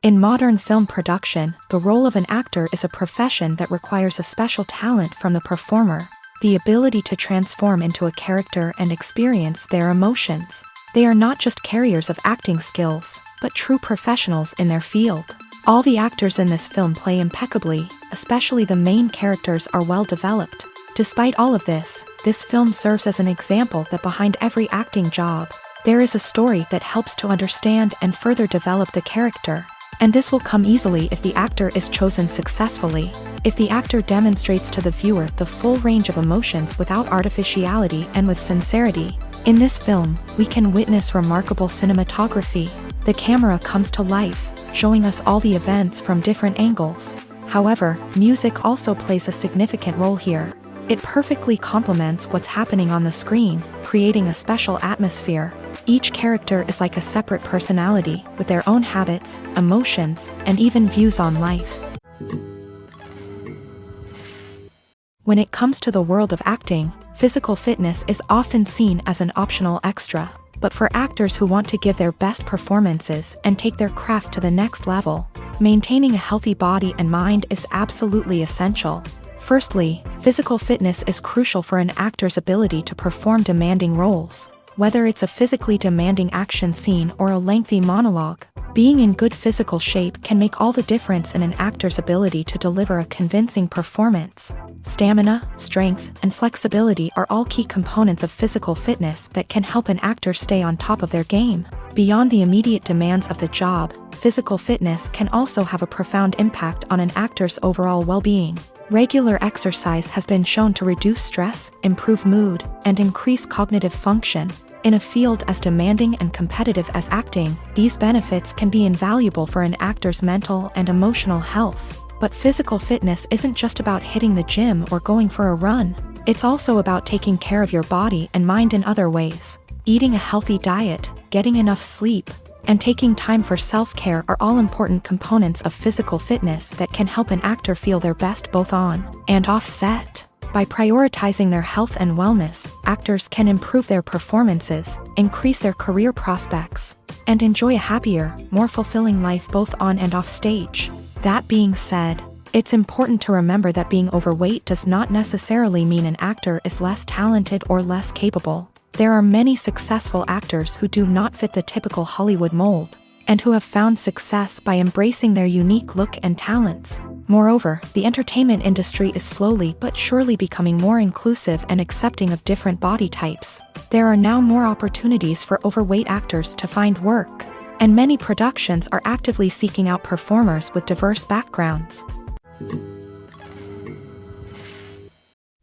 In modern film production, the role of an actor is a profession that requires a special talent from the performer, the ability to transform into a character and experience their emotions. They are not just carriers of acting skills, but true professionals in their field. All the actors in this film play impeccably, especially the main characters are well developed. Despite all of this film serves as an example that behind every acting job, there is a story that helps to understand and further develop the character. And this will come easily if the actor is chosen successfully. If the actor demonstrates to the viewer the full range of emotions without artificiality and with sincerity. In this film, we can witness remarkable cinematography. The camera comes to life, showing us all the events from different angles. However, music also plays a significant role here. It perfectly complements what's happening on the screen, creating a special atmosphere. Each character is like a separate personality, with their own habits, emotions, and even views on life. When it comes to the world of acting, physical fitness is often seen as an optional extra. But for actors who want to give their best performances and take their craft to the next level, maintaining a healthy body and mind is absolutely essential. Firstly, physical fitness is crucial for an actor's ability to perform demanding roles. Whether it's a physically demanding action scene or a lengthy monologue, being in good physical shape can make all the difference in an actor's ability to deliver a convincing performance. Stamina, strength, and flexibility are all key components of physical fitness that can help an actor stay on top of their game. Beyond the immediate demands of the job, physical fitness can also have a profound impact on an actor's overall well-being. Regular exercise has been shown to reduce stress, improve mood, and increase cognitive function. In a field as demanding and competitive as acting, these benefits can be invaluable for an actor's mental and emotional health. But physical fitness isn't just about hitting the gym or going for a run. It's also about taking care of your body and mind in other ways. Eating a healthy diet, getting enough sleep, and taking time for self-care are all important components of physical fitness that can help an actor feel their best both on and off set. By prioritizing their health and wellness, actors can improve their performances, increase their career prospects, and enjoy a happier, more fulfilling life both on and off stage. That being said, it's important to remember that being overweight does not necessarily mean an actor is less talented or less capable. There are many successful actors who do not fit the typical Hollywood mold, and who have found success by embracing their unique look and talents. Moreover, the entertainment industry is slowly but surely becoming more inclusive and accepting of different body types. There are now more opportunities for overweight actors to find work, and many productions are actively seeking out performers with diverse backgrounds.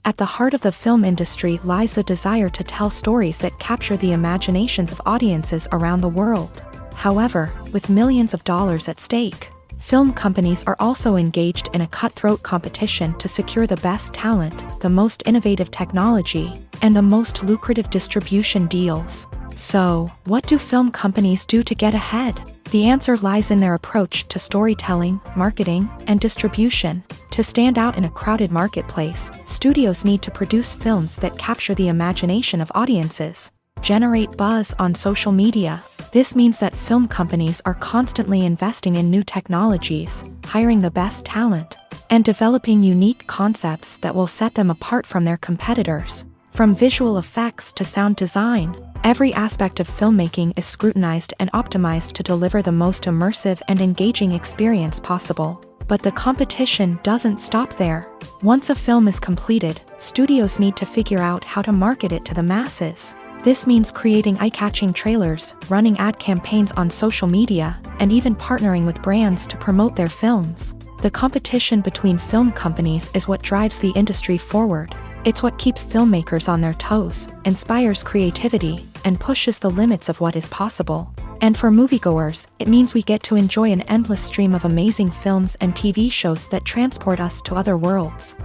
At the heart of the film industry lies the desire to tell stories that capture the imaginations of audiences around the world. However, with millions of dollars at stake, film companies are also engaged in a cutthroat competition to secure the best talent, the most innovative technology, and the most lucrative distribution deals. So, what do film companies do to get ahead? The answer lies in their approach to storytelling, marketing, and distribution. To stand out in a crowded marketplace, studios need to produce films that capture the imagination of audiences, generate buzz on social media. This means that film companies are constantly investing in new technologies, hiring the best talent, and developing unique concepts that will set them apart from their competitors. From visual effects to sound design, every aspect of filmmaking is scrutinized and optimized to deliver the most immersive and engaging experience possible. But the competition doesn't stop there. Once a film is completed, studios need to figure out how to market it to the masses. This means creating eye-catching trailers, running ad campaigns on social media, and even partnering with brands to promote their films. The competition between film companies is what drives the industry forward. It's what keeps filmmakers on their toes, inspires creativity, and pushes the limits of what is possible. And for moviegoers, it means we get to enjoy an endless stream of amazing films and TV shows that transport us to other worlds.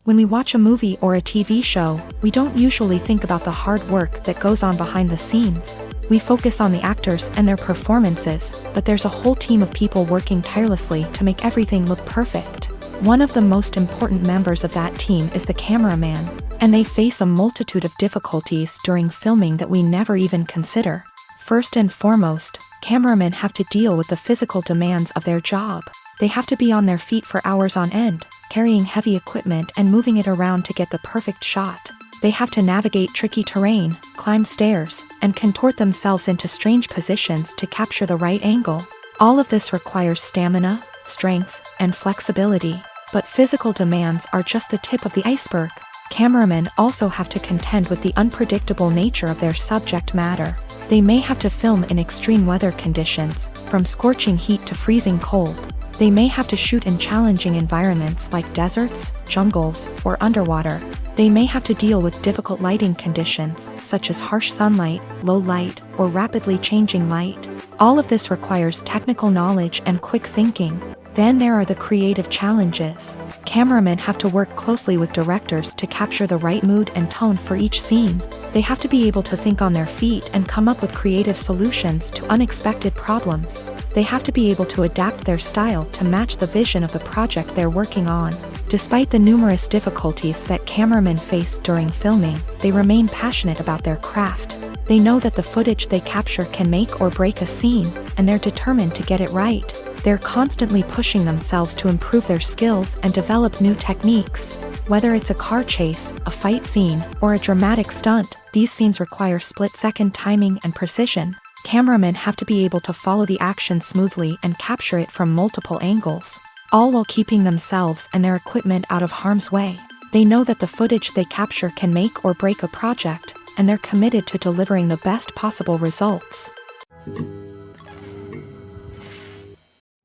When we watch a movie or a TV show, we don't usually think about the hard work that goes on behind the scenes. We focus on the actors and their performances, but there's a whole team of people working tirelessly to make everything look perfect. One of the most important members of that team is the cameraman, and they face a multitude of difficulties during filming that we never even consider. First and foremost, cameramen have to deal with the physical demands of their job. They have to be on their feet for hours on end, carrying heavy equipment and moving it around to get the perfect shot. They have to navigate tricky terrain, climb stairs, and contort themselves into strange positions to capture the right angle. All of this requires stamina, strength, and flexibility. But physical demands are just the tip of the iceberg. Cameramen also have to contend with the unpredictable nature of their subject matter. They may have to film in extreme weather conditions, from scorching heat to freezing cold. They may have to shoot in challenging environments like deserts, jungles, or underwater. They may have to deal with difficult lighting conditions, such as harsh sunlight, low light, or rapidly changing light. All of this requires technical knowledge and quick thinking. Then there are the creative challenges. Cameramen have to work closely with directors to capture the right mood and tone for each scene. They have to be able to think on their feet and come up with creative solutions to unexpected problems. They have to be able to adapt their style to match the vision of the project they're working on. Despite the numerous difficulties that cameramen face during filming, they remain passionate about their craft. They know that the footage they capture can make or break a scene, and they're determined to get it right. They're constantly pushing themselves to improve their skills and develop new techniques. Whether it's a car chase, a fight scene, or a dramatic stunt, these scenes require split-second timing and precision. Cameramen have to be able to follow the action smoothly and capture it from multiple angles, all while keeping themselves and their equipment out of harm's way. They know that the footage they capture can make or break a project, and they're committed to delivering the best possible results.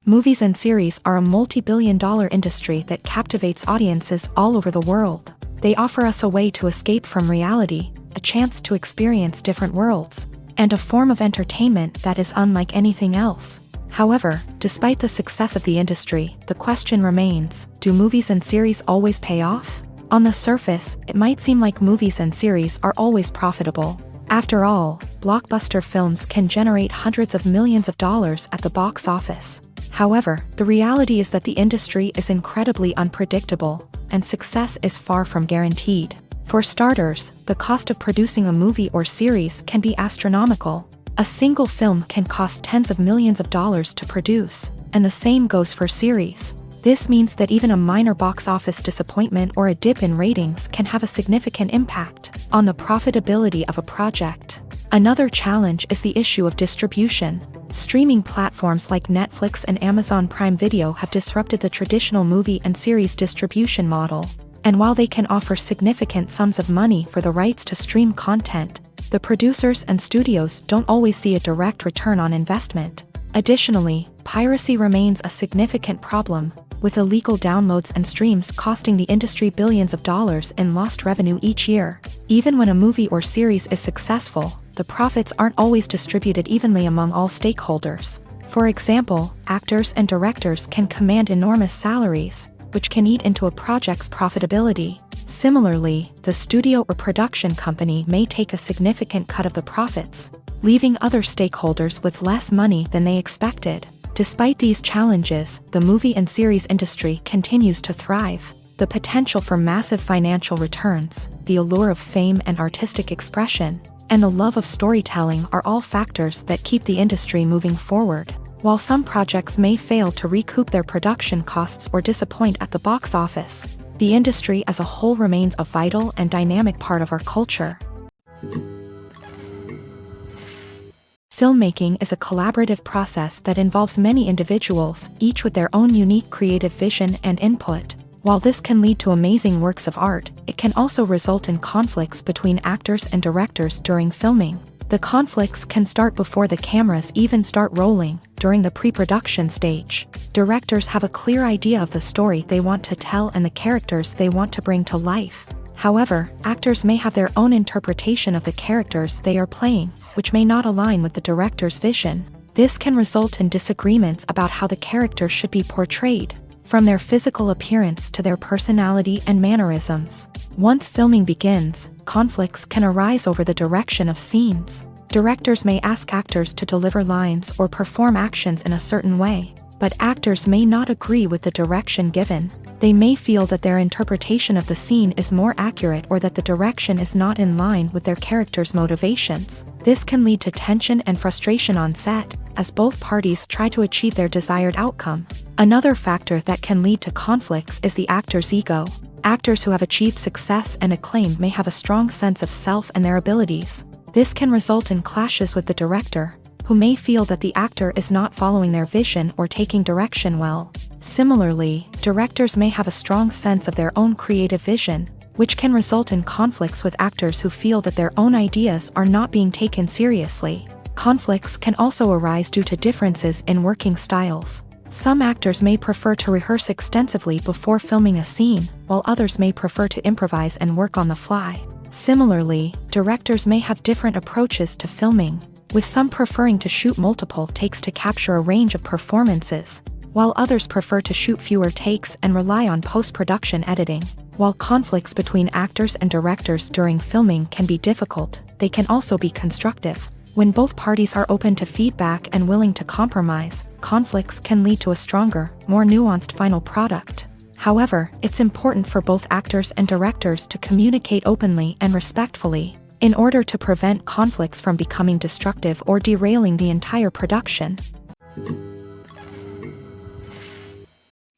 Movies and series are a multi-billion-dollar industry that captivates audiences all over the world. They offer us a way to escape from reality, a chance to experience different worlds, and a form of entertainment that is unlike anything else. However, despite the success of the industry, the question remains, do movies and series always pay off? On the surface, it might seem like movies and series are always profitable. After all, blockbuster films can generate hundreds of millions of dollars at the box office. However, the reality is that the industry is incredibly unpredictable, and success is far from guaranteed. For starters, the cost of producing a movie or series can be astronomical. A single film can cost tens of millions of dollars to produce, and the same goes for series. This means that even a minor box office disappointment or a dip in ratings can have a significant impact on the profitability of a project. Another challenge is the issue of distribution. Streaming platforms like Netflix and Amazon Prime Video have disrupted the traditional movie and series distribution model. And while they can offer significant sums of money for the rights to stream content, the producers and studios don't always see a direct return on investment. Additionally, piracy remains a significant problem, with illegal downloads and streams costing the industry billions of dollars in lost revenue each year. Even when a movie or series is successful, the profits aren't always distributed evenly among all stakeholders. For example, actors and directors can command enormous salaries, which can eat into a project's profitability. Similarly, the studio or production company may take a significant cut of the profits, leaving other stakeholders with less money than they expected. Despite these challenges, the movie and series industry continues to thrive. The potential for massive financial returns, the allure of fame and artistic expression, and the love of storytelling are all factors that keep the industry moving forward. While some projects may fail to recoup their production costs or disappoint at the box office, the industry as a whole remains a vital and dynamic part of our culture. Filmmaking is a collaborative process that involves many individuals, each with their own unique creative vision and input. While this can lead to amazing works of art, it can also result in conflicts between actors and directors during filming. The conflicts can start before the cameras even start rolling, during the pre-production stage. Directors have a clear idea of the story they want to tell and the characters they want to bring to life. However, actors may have their own interpretation of the characters they are playing, which may not align with the director's vision. This can result in disagreements about how the character should be portrayed, from their physical appearance to their personality and mannerisms. Once filming begins, conflicts can arise over the direction of scenes. Directors may ask actors to deliver lines or perform actions in a certain way. but actors may not agree with the direction given. They may feel that their interpretation of the scene is more accurate or that the direction is not in line with their character's motivations. This can lead to tension and frustration on set, as both parties try to achieve their desired outcome. Another factor that can lead to conflicts is the actor's ego. Actors who have achieved success and acclaim may have a strong sense of self and their abilities. This can result in clashes with the director, who may feel that the actor is not following their vision or taking direction well. Similarly, directors may have a strong sense of their own creative vision, which can result in conflicts with actors who feel that their own ideas are not being taken seriously. Conflicts can also arise due to differences in working styles. Some actors may prefer to rehearse extensively before filming a scene, while others may prefer to improvise and work on the fly. Similarly, directors may have different approaches to filming, with some preferring to shoot multiple takes to capture a range of performances, while others prefer to shoot fewer takes and rely on post-production editing. While conflicts between actors and directors during filming can be difficult, they can also be constructive. When both parties are open to feedback and willing to compromise, conflicts can lead to a stronger, more nuanced final product. However, it's important for both actors and directors to communicate openly and respectfully, in order to prevent conflicts from becoming destructive or derailing the entire production.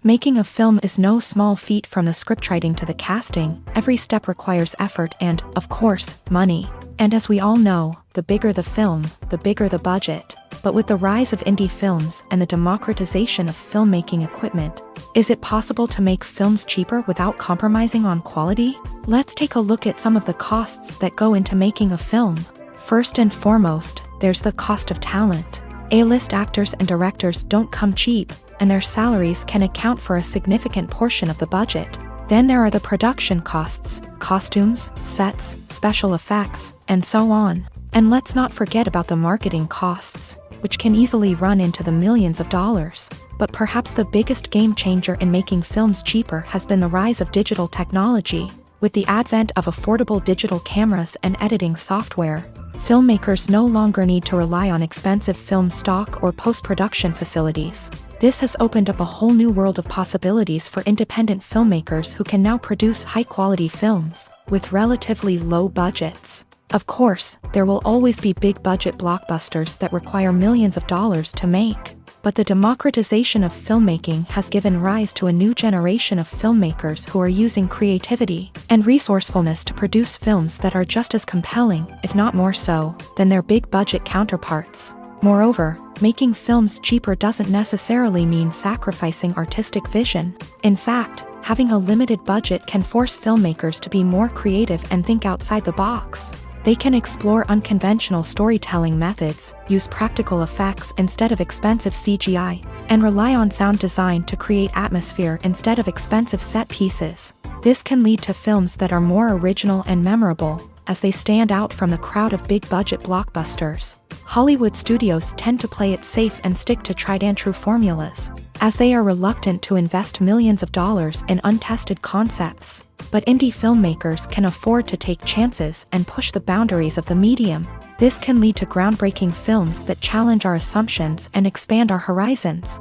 Making a film is no small feat. From the scriptwriting to the casting, every step requires effort and, of course, money. And as we all know, the bigger the film, the bigger the budget. But with the rise of indie films and the democratization of filmmaking equipment, is it possible to make films cheaper without compromising on quality? Let's take a look at some of the costs that go into making a film. First and foremost, there's the cost of talent. A-list actors and directors don't come cheap, and their salaries can account for a significant portion of the budget. Then there are the production costs, costumes, sets, special effects, and so on. And let's not forget about the marketing costs, which can easily run into the millions of dollars. But perhaps the biggest game changer in making films cheaper has been the rise of digital technology. With the advent of affordable digital cameras and editing software, filmmakers no longer need to rely on expensive film stock or post-production facilities. This has opened up a whole new world of possibilities for independent filmmakers who can now produce high-quality films with relatively low budgets. Of course, there will always be big-budget blockbusters that require millions of dollars to make. But the democratization of filmmaking has given rise to a new generation of filmmakers who are using creativity and resourcefulness to produce films that are just as compelling, if not more so, than their big-budget counterparts. Moreover, making films cheaper doesn't necessarily mean sacrificing artistic vision. In fact, having a limited budget can force filmmakers to be more creative and think outside the box. They can explore unconventional storytelling methods, use practical effects instead of expensive CGI, and rely on sound design to create atmosphere instead of expensive set pieces. This can lead to films that are more original and memorable, as they stand out from the crowd of big-budget blockbusters. Hollywood studios tend to play it safe and stick to tried-and-true formulas, as they are reluctant to invest millions of dollars in untested concepts. But indie filmmakers can afford to take chances and push the boundaries of the medium. This can lead to groundbreaking films that challenge our assumptions and expand our horizons.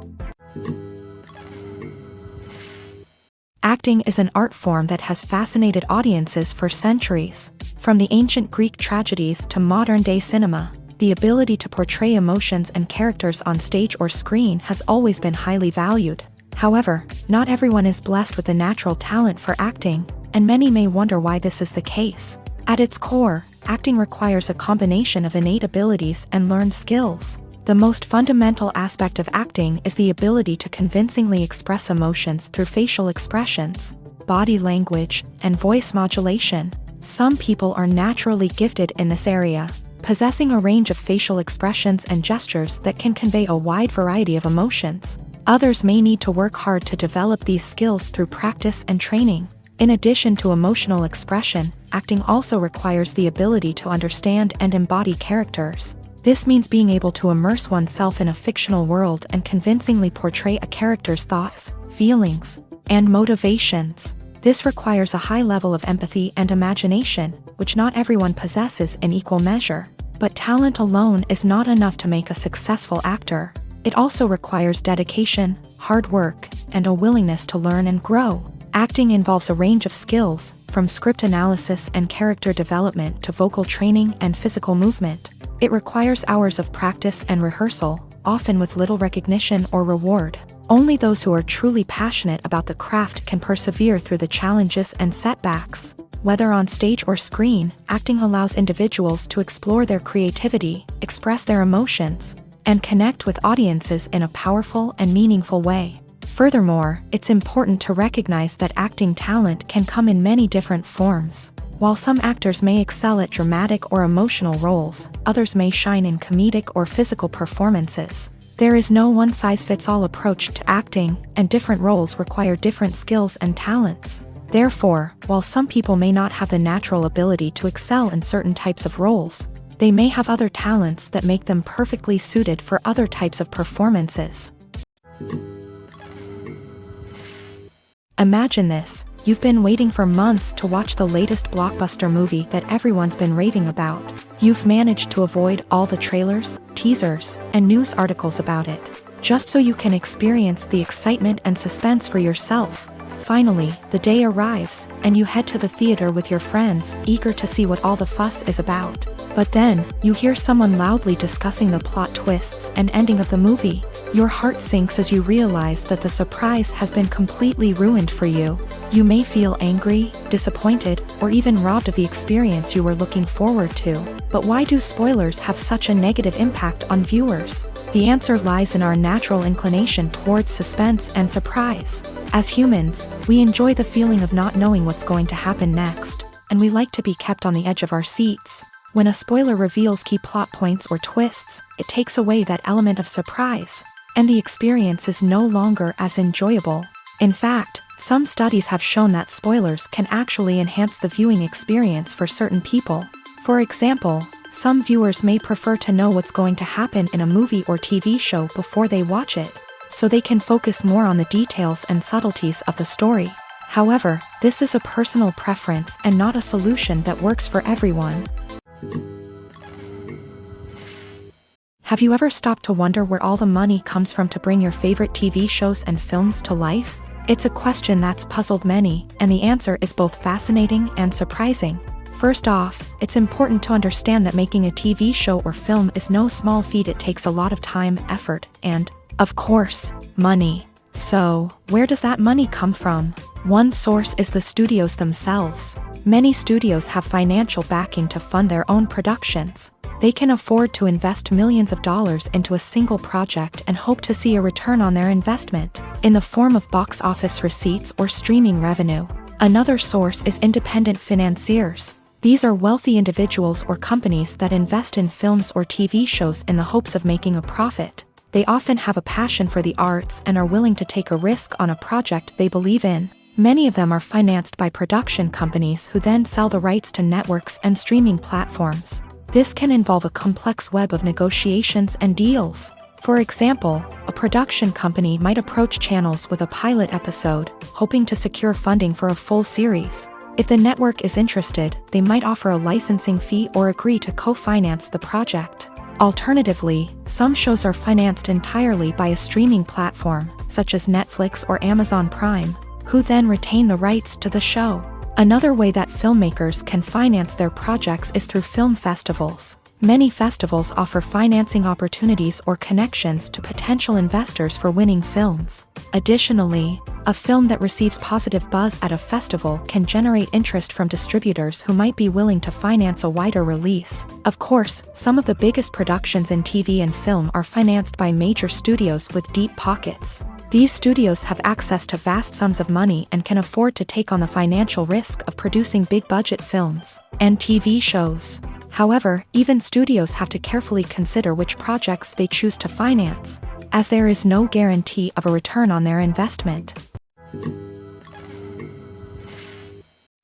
Acting is an art form that has fascinated audiences for centuries. From the ancient Greek tragedies to modern-day cinema, the ability to portray emotions and characters on stage or screen has always been highly valued. However, not everyone is blessed with the natural talent for acting, and many may wonder why this is the case. At its core, acting requires a combination of innate abilities and learned skills. The most fundamental aspect of acting is the ability to convincingly express emotions through facial expressions, body language, and voice modulation. Some people are naturally gifted in this area, possessing a range of facial expressions and gestures that can convey a wide variety of emotions. Others may need to work hard to develop these skills through practice and training. In addition to emotional expression, acting also requires the ability to understand and embody characters. This means being able to immerse oneself in a fictional world and convincingly portray a character's thoughts, feelings, and motivations. This requires a high level of empathy and imagination, which not everyone possesses in equal measure. But talent alone is not enough to make a successful actor. It also requires dedication, hard work, and a willingness to learn and grow. Acting involves a range of skills, from script analysis and character development to vocal training and physical movement. It requires hours of practice and rehearsal, often with little recognition or reward. Only those who are truly passionate about the craft can persevere through the challenges and setbacks. Whether on stage or screen, acting allows individuals to explore their creativity, express their emotions, and connect with audiences in a powerful and meaningful way. Furthermore, it's important to recognize that acting talent can come in many different forms. While some actors may excel at dramatic or emotional roles, others may shine in comedic or physical performances. There is no one-size-fits-all approach to acting, and different roles require different skills and talents. Therefore, while some people may not have the natural ability to excel in certain types of roles, they may have other talents that make them perfectly suited for other types of performances. Imagine this: you've been waiting for months to watch the latest blockbuster movie that everyone's been raving about. You've managed to avoid all the trailers, teasers, and news articles about it, just so you can experience the excitement and suspense for yourself. Finally, the day arrives, and you head to the theater with your friends, eager to see what all the fuss is about. But then, you hear someone loudly discussing the plot twists and ending of the movie. Your heart sinks as you realize that the surprise has been completely ruined for you. You may feel angry, disappointed, or even robbed of the experience you were looking forward to. But why do spoilers have such a negative impact on viewers? The answer lies in our natural inclination towards suspense and surprise. As humans, we enjoy the feeling of not knowing what's going to happen next, and we like to be kept on the edge of our seats. When a spoiler reveals key plot points or twists, it takes away that element of surprise, and the experience is no longer as enjoyable. In fact, some studies have shown that spoilers can actually enhance the viewing experience for certain people. For example, some viewers may prefer to know what's going to happen in a movie or TV show before they watch it, so they can focus more on the details and subtleties of the story. However, this is a personal preference and not a solution that works for everyone. Have you ever stopped to wonder where all the money comes from to bring your favorite TV shows and films to life? It's a question that's puzzled many, and the answer is both fascinating and surprising. First off, it's important to understand that making a TV show or film is no small feat. It takes a lot of time, effort, and, of course, money. So, where does that money come from? One source is the studios themselves. Many studios have financial backing to fund their own productions. They can afford to invest millions of dollars into a single project and hope to see a return on their investment, in the form of box office receipts or streaming revenue. Another source is independent financiers. These are wealthy individuals or companies that invest in films or TV shows in the hopes of making a profit. They often have a passion for the arts and are willing to take a risk on a project they believe in. Many of them are financed by production companies who then sell the rights to networks and streaming platforms. This can involve a complex web of negotiations and deals. For example, a production company might approach channels with a pilot episode, hoping to secure funding for a full series. If the network is interested, they might offer a licensing fee or agree to co-finance the project. Alternatively, some shows are financed entirely by a streaming platform, such as Netflix or Amazon Prime, who then retain the rights to the show. Another way that filmmakers can finance their projects is through film festivals. Many festivals offer financing opportunities or connections to potential investors for winning films. Additionally, a film that receives positive buzz at a festival can generate interest from distributors who might be willing to finance a wider release. Of course, some of the biggest productions in TV and film are financed by major studios with deep pockets. These studios have access to vast sums of money and can afford to take on the financial risk of producing big-budget films and TV shows. However, even studios have to carefully consider which projects they choose to finance, as there is no guarantee of a return on their investment.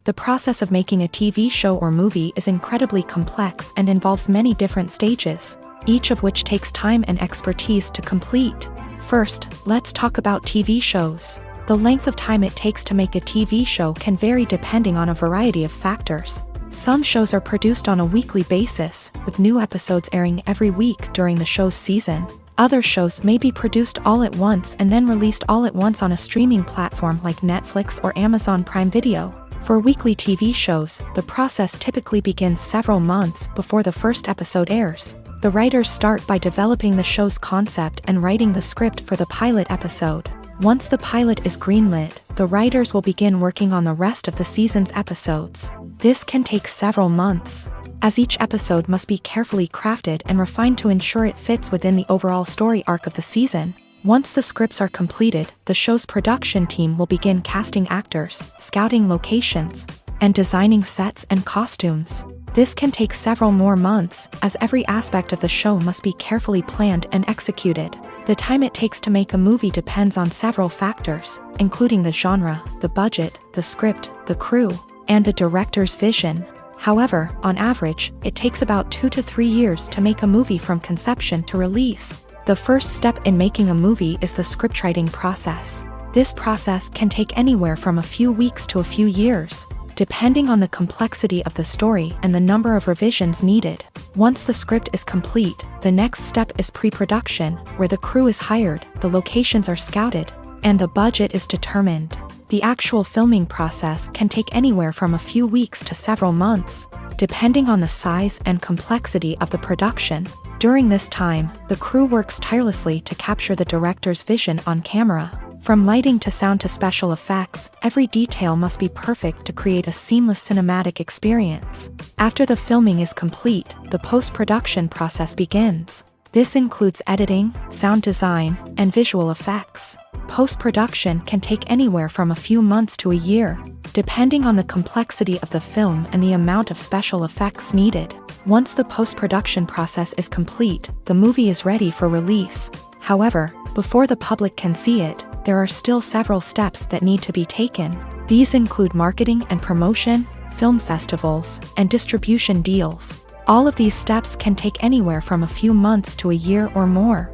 The process of making a TV show or movie is incredibly complex and involves many different stages, each of which takes time and expertise to complete. First, let's talk about TV shows. The length of time it takes to make a TV show can vary depending on a variety of factors. Some shows are produced on a weekly basis, with new episodes airing every week during the show's season. Other shows may be produced all at once and then released all at once on a streaming platform like Netflix or Amazon Prime Video. For weekly TV shows, the process typically begins several months before the first episode airs. The writers start by developing the show's concept and writing the script for the pilot episode. Once the pilot is greenlit, the writers will begin working on the rest of the season's episodes. This can take several months, as each episode must be carefully crafted and refined to ensure it fits within the overall story arc of the season. Once the scripts are completed, the show's production team will begin casting actors, scouting locations, and designing sets and costumes. This can take several more months, as every aspect of the show must be carefully planned and executed. The time it takes to make a movie depends on several factors, including the genre, the budget, the script, the crew, and the director's vision. However, on average, it takes about 2 to 3 years to make a movie from conception to release. The first step in making a movie is the scriptwriting process. This process can take anywhere from a few weeks to a few years, depending on the complexity of the story and the number of revisions needed. Once the script is complete, the next step is pre-production, where the crew is hired, the locations are scouted, and the budget is determined. The actual filming process can take anywhere from a few weeks to several months, depending on the size and complexity of the production. During this time, the crew works tirelessly to capture the director's vision on camera. From lighting to sound to special effects, every detail must be perfect to create a seamless cinematic experience. After the filming is complete, the post-production process begins. This includes editing, sound design, and visual effects. Post-production can take anywhere from a few months to a year, depending on the complexity of the film and the amount of special effects needed. Once the post-production process is complete, the movie is ready for release. However, before the public can see it, there are still several steps that need to be taken. These include marketing and promotion, film festivals, and distribution deals. All of these steps can take anywhere from a few months to a year or more.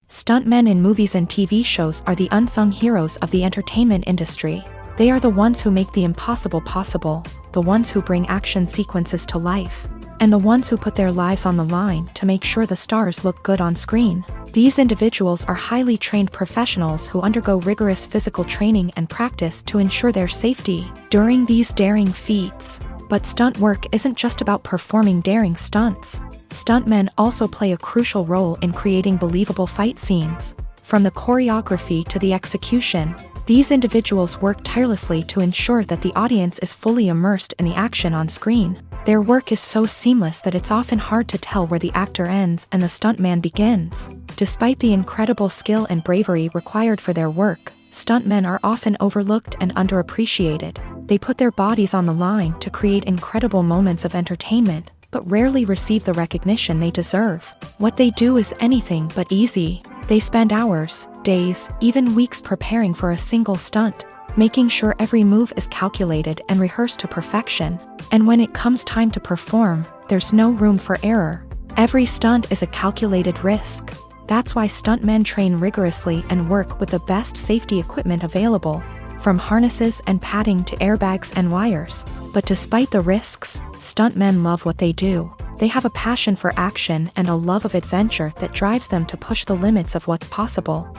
Stuntmen in movies and TV shows are the unsung heroes of the entertainment industry. They are the ones who make the impossible possible, the ones who bring action sequences to life, and the ones who put their lives on the line to make sure the stars look good on screen. These individuals are highly trained professionals who undergo rigorous physical training and practice to ensure their safety during these daring feats. But stunt work isn't just about performing daring stunts. Stuntmen also play a crucial role in creating believable fight scenes. From the choreography to the execution, these individuals work tirelessly to ensure that the audience is fully immersed in the action on screen. Their work is so seamless that it's often hard to tell where the actor ends and the stuntman begins. Despite the incredible skill and bravery required for their work, stuntmen are often overlooked and underappreciated. They put their bodies on the line to create incredible moments of entertainment, but rarely receive the recognition they deserve. What they do is anything but easy. They spend hours, days, even weeks preparing for a single stunt, making sure every move is calculated and rehearsed to perfection. And when it comes time to perform, there's no room for error. Every stunt is a calculated risk. That's why stuntmen train rigorously and work with the best safety equipment available, from harnesses and padding to airbags and wires. But despite the risks, stuntmen love what they do. They have a passion for action and a love of adventure that drives them to push the limits of what's possible.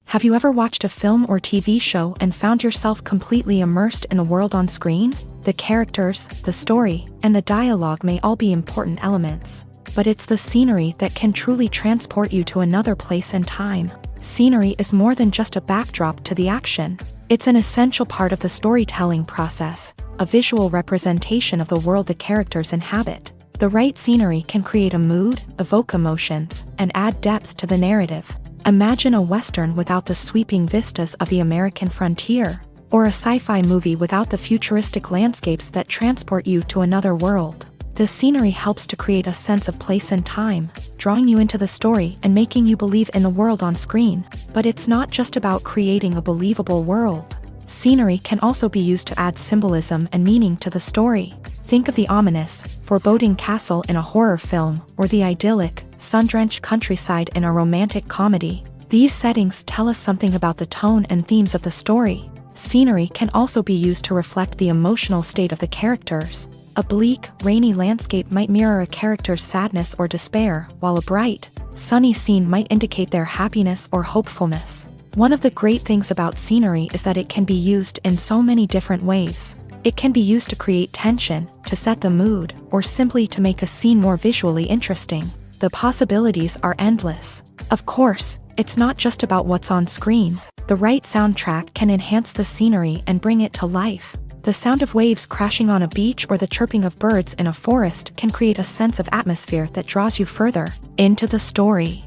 Have you ever watched a film or TV show and found yourself completely immersed in the world on screen? The characters, the story, and the dialogue may all be important elements, but it's the scenery that can truly transport you to another place and time. Scenery is more than just a backdrop to the action. It's an essential part of the storytelling process, a visual representation of the world the characters inhabit. The right scenery can create a mood, evoke emotions, and add depth to the narrative. Imagine a Western without the sweeping vistas of the American frontier, or a sci-fi movie without the futuristic landscapes that transport you to another world. The scenery helps to create a sense of place and time, drawing you into the story and making you believe in the world on screen. But it's not just about creating a believable world. Scenery can also be used to add symbolism and meaning to the story. Think of the ominous, foreboding castle in a horror film, or the idyllic, sun-drenched countryside in a romantic comedy. These settings tell us something about the tone and themes of the story. Scenery can also be used to reflect the emotional state of the characters. A bleak, rainy landscape might mirror a character's sadness or despair, while a bright, sunny scene might indicate their happiness or hopefulness. One of the great things about scenery is that it can be used in so many different ways. It can be used to create tension, to set the mood, or simply to make a scene more visually interesting. The possibilities are endless. Of course, it's not just about what's on screen. The right soundtrack can enhance the scenery and bring it to life. The sound of waves crashing on a beach or the chirping of birds in a forest can create a sense of atmosphere that draws you further into the story.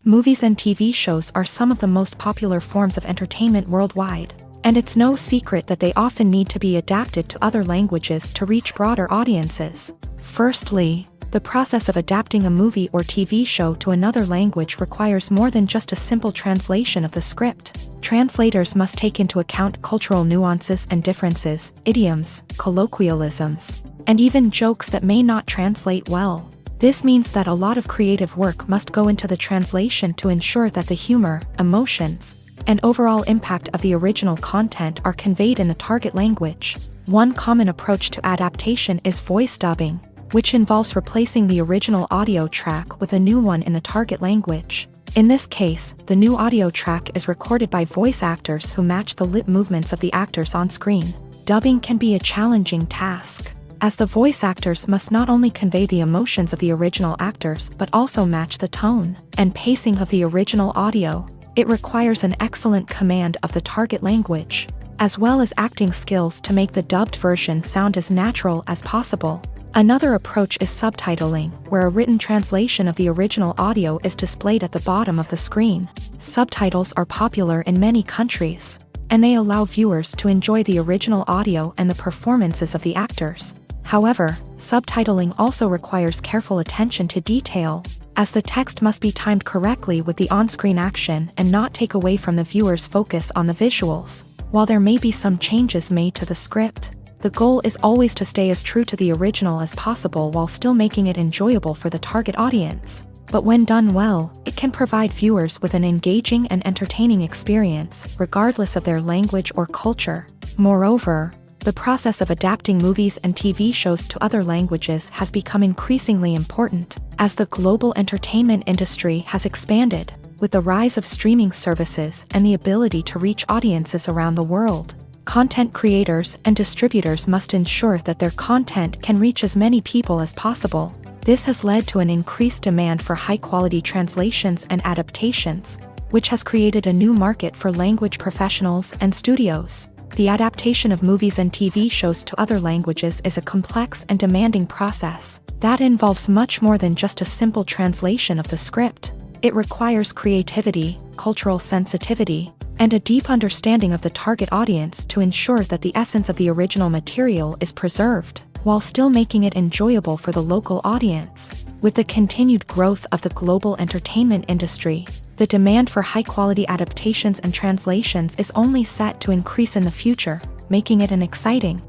Movies and TV shows are some of the most popular forms of entertainment worldwide, and it's no secret that they often need to be adapted to other languages to reach broader audiences. Firstly, the process of adapting a movie or TV show to another language requires more than just a simple translation of the script. Translators must take into account cultural nuances and differences, idioms, colloquialisms, and even jokes that may not translate well. This means that a lot of creative work must go into the translation to ensure that the humor, emotions, and overall impact of the original content are conveyed in the target language. One common approach to adaptation is voice dubbing, which involves replacing the original audio track with a new one in the target language. In this case, the new audio track is recorded by voice actors who match the lip movements of the actors on screen. Dubbing can be a challenging task, as the voice actors must not only convey the emotions of the original actors but also match the tone and pacing of the original audio. It requires an excellent command of the target language, as well as acting skills to make the dubbed version sound as natural as possible. Another approach is subtitling, where a written translation of the original audio is displayed at the bottom of the screen. Subtitles are popular in many countries, and they allow viewers to enjoy the original audio and the performances of the actors. However, subtitling also requires careful attention to detail, as the text must be timed correctly with the on-screen action and not take away from the viewer's focus on the visuals. While there may be some changes made to the script, the goal is always to stay as true to the original as possible while still making it enjoyable for the target audience. But when done well, it can provide viewers with an engaging and entertaining experience, regardless of their language or culture. Moreover, the process of adapting movies and TV shows to other languages has become increasingly important, as the global entertainment industry has expanded, with the rise of streaming services and the ability to reach audiences around the world. Content creators and distributors must ensure that their content can reach as many people as possible. This has led to an increased demand for high-quality translations and adaptations, which has created a new market for language professionals and studios. The adaptation of movies and TV shows to other languages is a complex and demanding process that involves much more than just a simple translation of the script. It requires creativity, cultural sensitivity, and a deep understanding of the target audience to ensure that the essence of the original material is preserved, while still making it enjoyable for the local audience. With the continued growth of the global entertainment industry, the demand for high-quality adaptations and translations is only set to increase in the future, making it an exciting.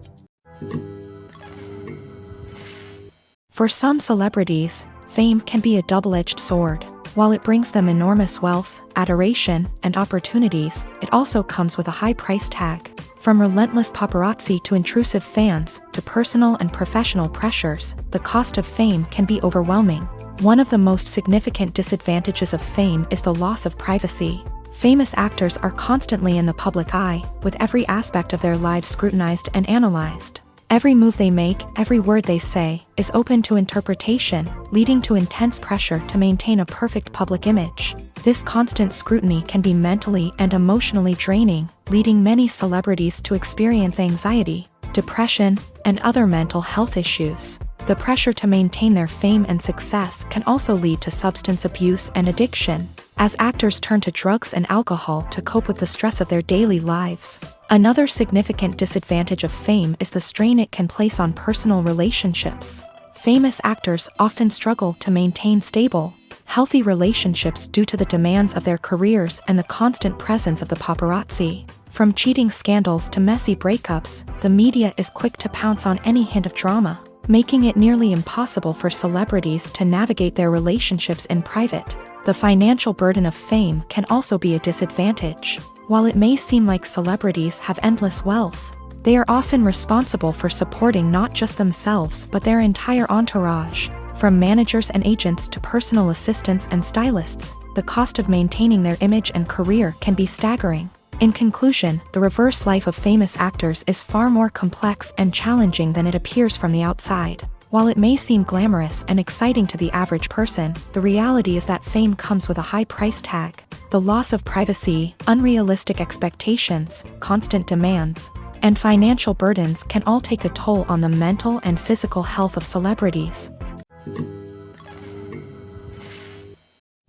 For some celebrities, fame can be a double-edged sword. While it brings them enormous wealth, adoration, and opportunities, it also comes with a high price tag. From relentless paparazzi to intrusive fans, to personal and professional pressures, the cost of fame can be overwhelming. One of the most significant disadvantages of fame is the loss of privacy. Famous actors are constantly in the public eye, with every aspect of their lives scrutinized and analyzed. Every move they make, every word they say, is open to interpretation, leading to intense pressure to maintain a perfect public image. This constant scrutiny can be mentally and emotionally draining, leading many celebrities to experience anxiety, depression, and other mental health issues. The pressure to maintain their fame and success can also lead to substance abuse and addiction, as actors turn to drugs and alcohol to cope with the stress of their daily lives. Another significant disadvantage of fame is the strain it can place on personal relationships. Famous actors often struggle to maintain stable, healthy relationships due to the demands of their careers and the constant presence of the paparazzi. From cheating scandals to messy breakups, the media is quick to pounce on any hint of drama, making it nearly impossible for celebrities to navigate their relationships in private. The financial burden of fame can also be a disadvantage. While it may seem like celebrities have endless wealth, They are often responsible for supporting not just themselves but their entire entourage. From managers and agents to personal assistants and stylists, the cost of maintaining their image and career can be staggering. In conclusion, the reverse life of famous actors is far more complex and challenging than it appears from the outside. While it may seem glamorous and exciting to the average person, the reality is that fame comes with a high price tag. The loss of privacy, unrealistic expectations, constant demands, and financial burdens can all take a toll on the mental and physical health of celebrities.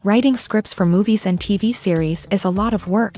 Writing scripts for movies and TV series is a lot of work.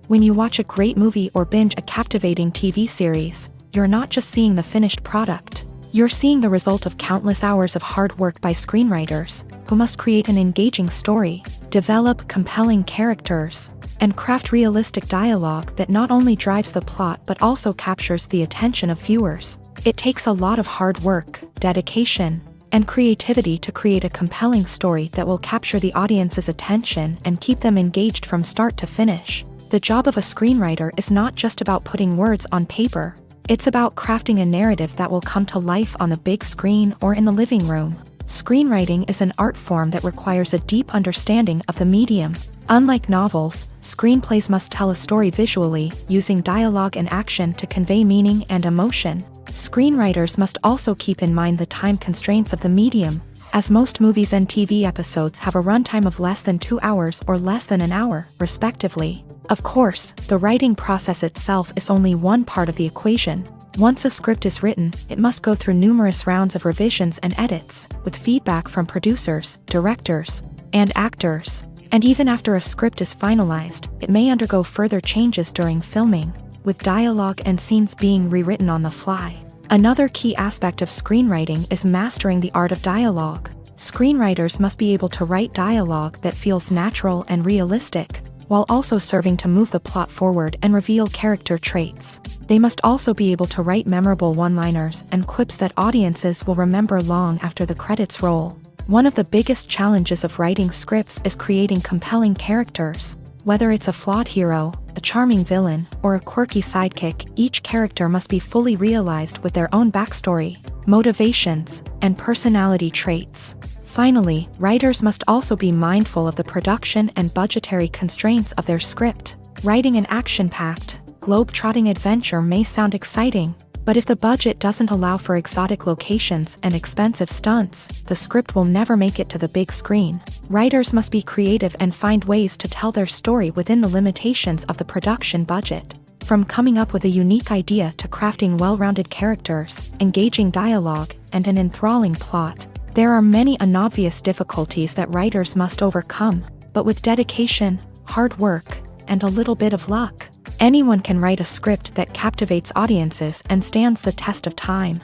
When you watch a great movie or binge a captivating TV series, you're not just seeing the finished product. You're seeing the result of countless hours of hard work by screenwriters, who must create an engaging story, develop compelling characters, and craft realistic dialogue that not only drives the plot but also captures the attention of viewers. It takes a lot of hard work, dedication, and creativity to create a compelling story that will capture the audience's attention and keep them engaged from start to finish. The job of a screenwriter is not just about putting words on paper. It's about crafting a narrative that will come to life on the big screen or in the living room. Screenwriting is an art form that requires a deep understanding of the medium. Unlike novels, screenplays must tell a story visually, using dialogue and action to convey meaning and emotion. Screenwriters must also keep in mind the time constraints of the medium, as most movies and TV episodes have a runtime of less than 2 hours or less than an hour, respectively. Of course, the writing process itself is only one part of the equation. Once a script is written, it must go through numerous rounds of revisions and edits, with feedback from producers, directors, and actors. And even after a script is finalized, it may undergo further changes during filming, with dialogue and scenes being rewritten on the fly. Another key aspect of screenwriting is mastering the art of dialogue. Screenwriters must be able to write dialogue that feels natural and realistic, while also serving to move the plot forward and reveal character traits. They must also be able to write memorable one-liners and quips that audiences will remember long after the credits roll. One of the biggest challenges of writing scripts is creating compelling characters. Whether it's a flawed hero, a charming villain, or a quirky sidekick, each character must be fully realized with their own backstory, motivations, and personality traits. Finally, writers must also be mindful of the production and budgetary constraints of their script. Writing an action-packed, globe-trotting adventure may sound exciting, but if the budget doesn't allow for exotic locations and expensive stunts, the script will never make it to the big screen. Writers must be creative and find ways to tell their story within the limitations of the production budget. From coming up with a unique idea to crafting well-rounded characters, engaging dialogue, and an enthralling plot, there are many unobvious difficulties that writers must overcome, but with dedication, hard work, and a little bit of luck, anyone can write a script that captivates audiences and stands the test of time.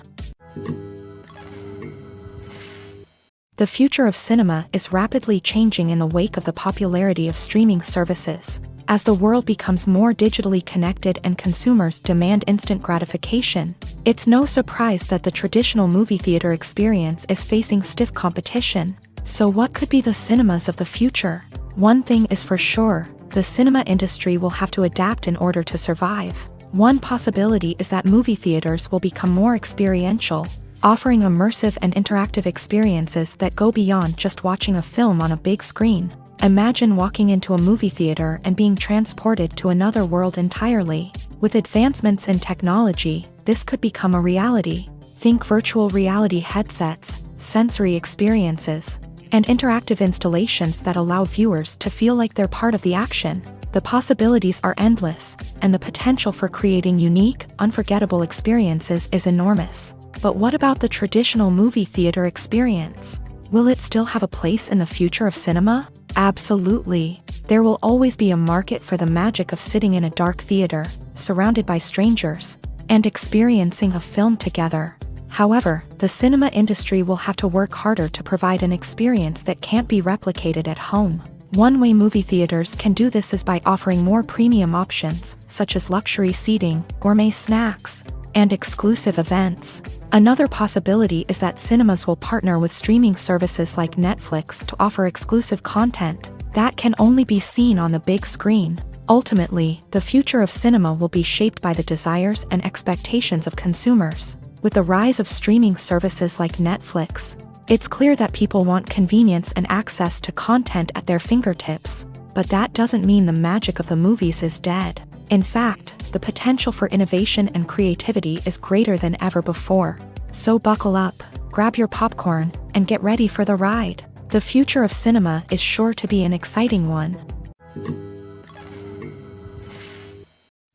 The future of cinema is rapidly changing in the wake of the popularity of streaming services. As the world becomes more digitally connected and consumers demand instant gratification, it's no surprise that the traditional movie theater experience is facing stiff competition. So what could be the cinemas of the future? One thing is for sure, the cinema industry will have to adapt in order to survive. One possibility is that movie theaters will become more experiential, offering immersive and interactive experiences that go beyond just watching a film on a big screen. Imagine walking into a movie theater and being transported to another world entirely. With advancements in technology, this could become a reality. Think virtual reality headsets, sensory experiences, and interactive installations that allow viewers to feel like they're part of the action. The possibilities are endless, and the potential for creating unique, unforgettable experiences is enormous. But what about the traditional movie theater experience? Will it still have a place in the future of cinema? Absolutely. There will always be a market for the magic of sitting in a dark theater, surrounded by strangers, and experiencing a film together. However, the cinema industry will have to work harder to provide an experience that can't be replicated at home. One way movie theaters can do this is by offering more premium options, such as luxury seating, gourmet snacks, and exclusive events. Another possibility is that cinemas will partner with streaming services like Netflix to offer exclusive content that can only be seen on the big screen. Ultimately, the future of cinema will be shaped by the desires and expectations of consumers. With the rise of streaming services like Netflix, it's clear that people want convenience and access to content at their fingertips. But that doesn't mean the magic of the movies is dead. In fact, the potential for innovation and creativity is greater than ever before. So buckle up, grab your popcorn, and get ready for the ride. The future of cinema is sure to be an exciting one.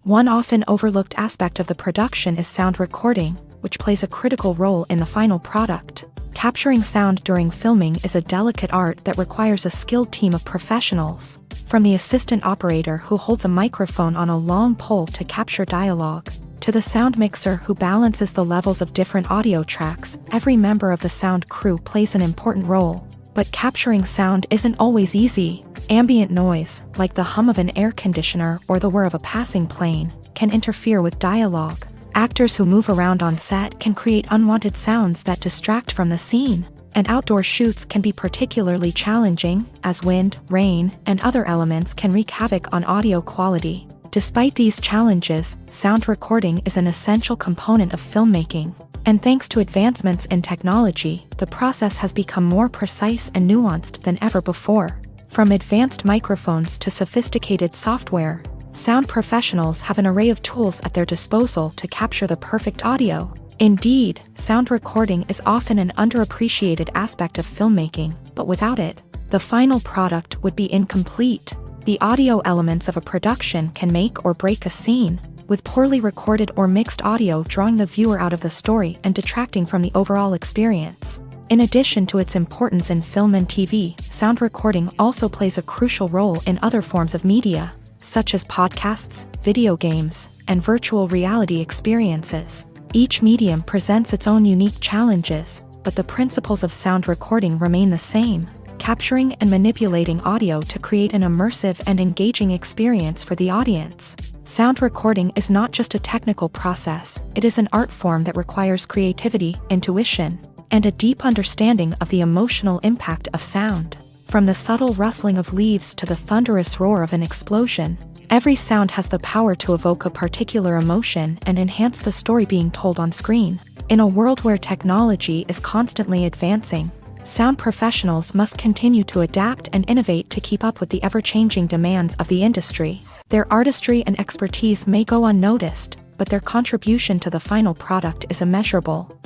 One often overlooked aspect of the production is sound recording, which plays a critical role in the final product. Capturing sound during filming is a delicate art that requires a skilled team of professionals. From the assistant operator who holds a microphone on a long pole to capture dialogue, to the sound mixer who balances the levels of different audio tracks, every member of the sound crew plays an important role. But capturing sound isn't always easy. Ambient noise, like the hum of an air conditioner or the whir of a passing plane, can interfere with dialogue. Actors who move around on set can create unwanted sounds that distract from the scene. And outdoor shoots can be particularly challenging, as wind, rain, and other elements can wreak havoc on audio quality. Despite these challenges, sound recording is an essential component of filmmaking. And thanks to advancements in technology, the process has become more precise and nuanced than ever before. From advanced microphones to sophisticated software, sound professionals have an array of tools at their disposal to capture the perfect audio. Indeed, sound recording is often an underappreciated aspect of filmmaking, but without it, the final product would be incomplete. The audio elements of a production can make or break a scene, with poorly recorded or mixed audio drawing the viewer out of the story and detracting from the overall experience. In addition to its importance in film and TV, sound recording also plays a crucial role in other forms of media, such as podcasts, video games, and virtual reality experiences. Each medium presents its own unique challenges, but the principles of sound recording remain the same: capturing and manipulating audio to create an immersive and engaging experience for the audience. Sound recording is not just a technical process, it is an art form that requires creativity, intuition, and a deep understanding of the emotional impact of sound. From the subtle rustling of leaves to the thunderous roar of an explosion, every sound has the power to evoke a particular emotion and enhance the story being told on screen. In a world where technology is constantly advancing, sound professionals must continue to adapt and innovate to keep up with the ever-changing demands of the industry. Their artistry and expertise may go unnoticed, but their contribution to the final product is immeasurable.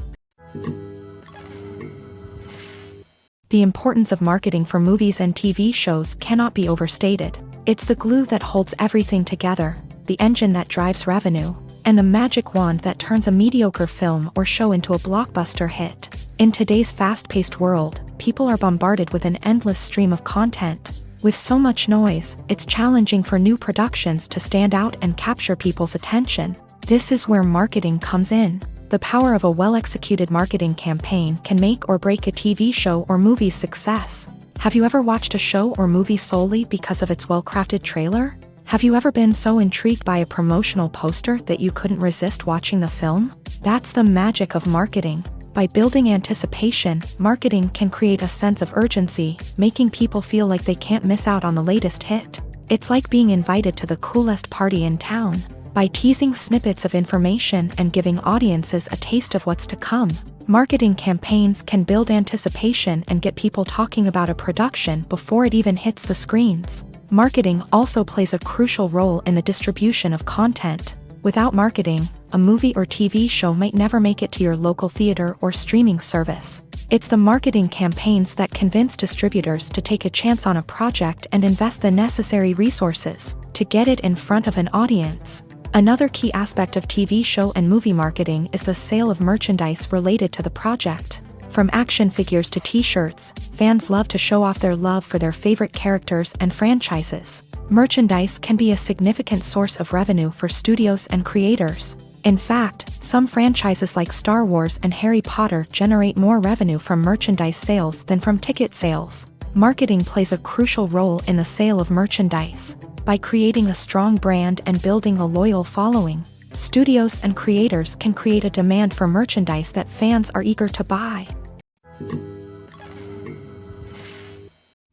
The importance of marketing for movies and TV shows cannot be overstated. It's the glue that holds everything together, the engine that drives revenue, and the magic wand that turns a mediocre film or show into a blockbuster hit. In today's fast-paced world, people are bombarded with an endless stream of content. With so much noise, it's challenging for new productions to stand out and capture people's attention. This is where marketing comes in. The power of a well-executed marketing campaign can make or break a TV show or movie's success. Have you ever watched a show or movie solely because of its well-crafted trailer? Have you ever been so intrigued by a promotional poster that you couldn't resist watching the film? That's the magic of marketing. By building anticipation, marketing can create a sense of urgency, making people feel like they can't miss out on the latest hit. It's like being invited to the coolest party in town. By teasing snippets of information and giving audiences a taste of what's to come, marketing campaigns can build anticipation and get people talking about a production before it even hits the screens. Marketing also plays a crucial role in the distribution of content. Without marketing, a movie or TV show might never make it to your local theater or streaming service. It's the marketing campaigns that convince distributors to take a chance on a project and invest the necessary resources to get it in front of an audience. Another key aspect of TV show and movie marketing is the sale of merchandise related to the project. From action figures to t-shirts, fans love to show off their love for their favorite characters and franchises. Merchandise can be a significant source of revenue for studios and creators. In fact, some franchises like Star Wars and Harry Potter generate more revenue from merchandise sales than from ticket sales. Marketing plays a crucial role in the sale of merchandise. By creating a strong brand and building a loyal following, studios and creators can create a demand for merchandise that fans are eager to buy.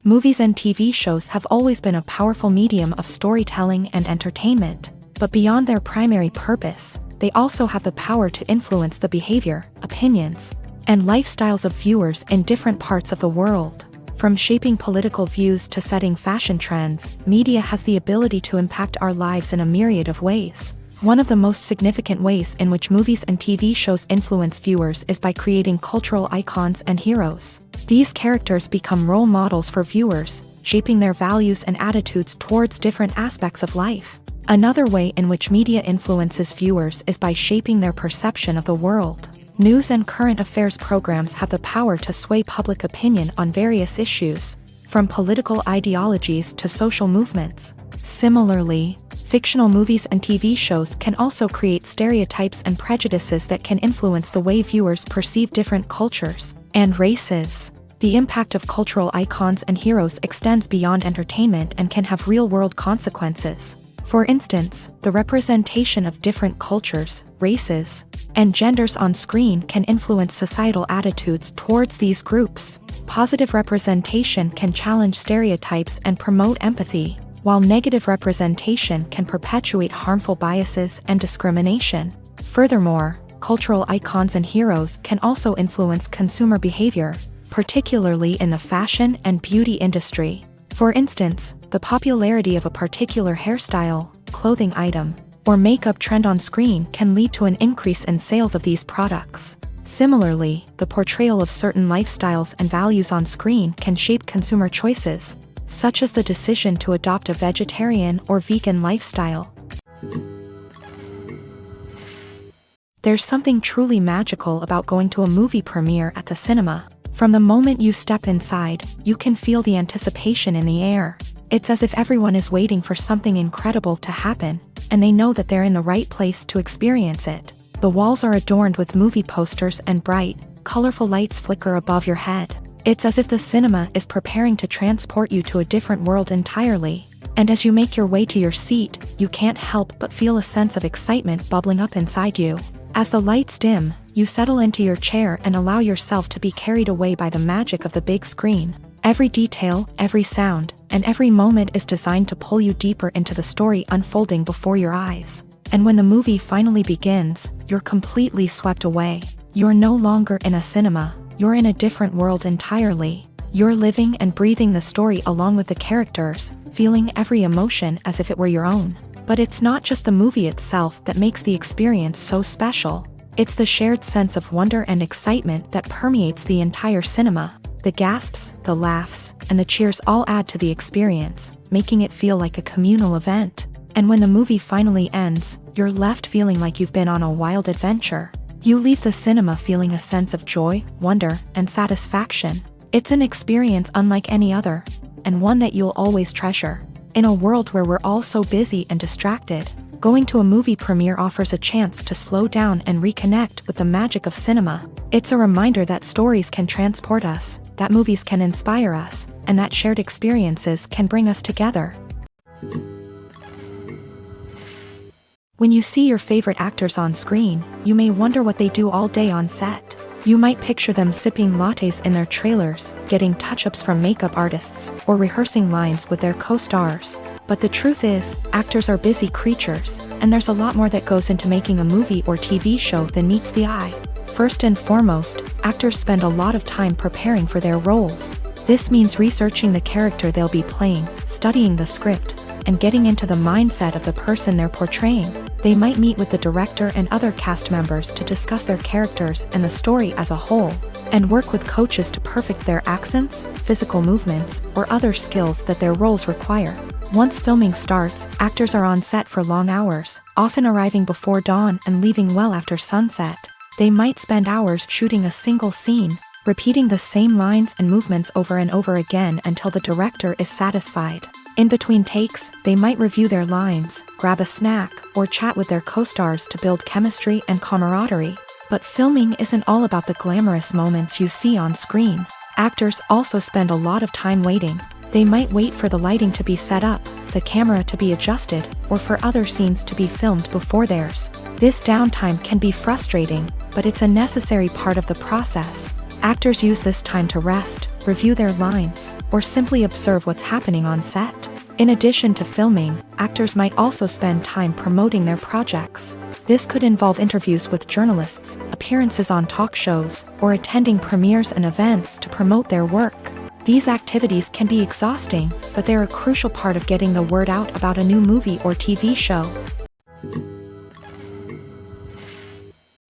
Movies and TV shows have always been a powerful medium of storytelling and entertainment, but beyond their primary purpose, they also have the power to influence the behavior, opinions, and lifestyles of viewers in different parts of the world. From shaping political views to setting fashion trends, media has the ability to impact our lives in a myriad of ways. One of the most significant ways in which movies and TV shows influence viewers is by creating cultural icons and heroes. These characters become role models for viewers, shaping their values and attitudes towards different aspects of life. Another way in which media influences viewers is by shaping their perception of the world. News and current affairs programs have the power to sway public opinion on various issues, from political ideologies to social movements. Similarly, fictional movies and TV shows can also create stereotypes and prejudices that can influence the way viewers perceive different cultures and races. The impact of cultural icons and heroes extends beyond entertainment and can have real-world consequences. For instance, the representation of different cultures, races, and genders on screen can influence societal attitudes towards these groups. Positive representation can challenge stereotypes and promote empathy, while negative representation can perpetuate harmful biases and discrimination. Furthermore, cultural icons and heroes can also influence consumer behavior, particularly in the fashion and beauty industry. For instance, the popularity of a particular hairstyle, clothing item, or makeup trend on screen can lead to an increase in sales of these products. Similarly, the portrayal of certain lifestyles and values on screen can shape consumer choices, such as the decision to adopt a vegetarian or vegan lifestyle. There's something truly magical about going to a movie premiere at the cinema. From the moment you step inside, you can feel the anticipation in the air. It's as if everyone is waiting for something incredible to happen, and they know that they're in the right place to experience it. The walls are adorned with movie posters and bright, colorful lights flicker above your head. It's as if the cinema is preparing to transport you to a different world entirely. And as you make your way to your seat, you can't help but feel a sense of excitement bubbling up inside you. As the lights dim, you settle into your chair and allow yourself to be carried away by the magic of the big screen. Every detail, every sound, and every moment is designed to pull you deeper into the story unfolding before your eyes. And when the movie finally begins, you're completely swept away. You're no longer in a cinema, you're in a different world entirely. You're living and breathing the story along with the characters, feeling every emotion as if it were your own. But it's not just the movie itself that makes the experience so special. It's the shared sense of wonder and excitement that permeates the entire cinema. The gasps, the laughs, and the cheers all add to the experience, making it feel like a communal event. And when the movie finally ends, you're left feeling like you've been on a wild adventure. You leave the cinema feeling a sense of joy, wonder, and satisfaction. It's an experience unlike any other, and one that you'll always treasure. In a world where we're all so busy and distracted, going to a movie premiere offers a chance to slow down and reconnect with the magic of cinema. It's a reminder that stories can transport us, that movies can inspire us, and that shared experiences can bring us together. When you see your favorite actors on screen, you may wonder what they do all day on set. You might picture them sipping lattes in their trailers, getting touch-ups from makeup artists, or rehearsing lines with their co-stars. But the truth is, actors are busy creatures, and there's a lot more that goes into making a movie or TV show than meets the eye. First and foremost, actors spend a lot of time preparing for their roles. This means researching the character they'll be playing, studying the script, and getting into the mindset of the person they're portraying. They might meet with the director and other cast members to discuss their characters and the story as a whole, and work with coaches to perfect their accents, physical movements, or other skills that their roles require. Once filming starts, actors are on set for long hours, often arriving before dawn and leaving well after sunset. They might spend hours shooting a single scene, repeating the same lines and movements over and over again until the director is satisfied. In between takes, they might review their lines, grab a snack, or chat with their co-stars to build chemistry and camaraderie. But filming isn't all about the glamorous moments you see on screen. Actors also spend a lot of time waiting. They might wait for the lighting to be set up, the camera to be adjusted, or for other scenes to be filmed before theirs. This downtime can be frustrating, but it's a necessary part of the process. Actors use this time to rest, review their lines, or simply observe what's happening on set. In addition to filming, actors might also spend time promoting their projects. This could involve interviews with journalists, appearances on talk shows, or attending premieres and events to promote their work. These activities can be exhausting, but they're a crucial part of getting the word out about a new movie or TV show.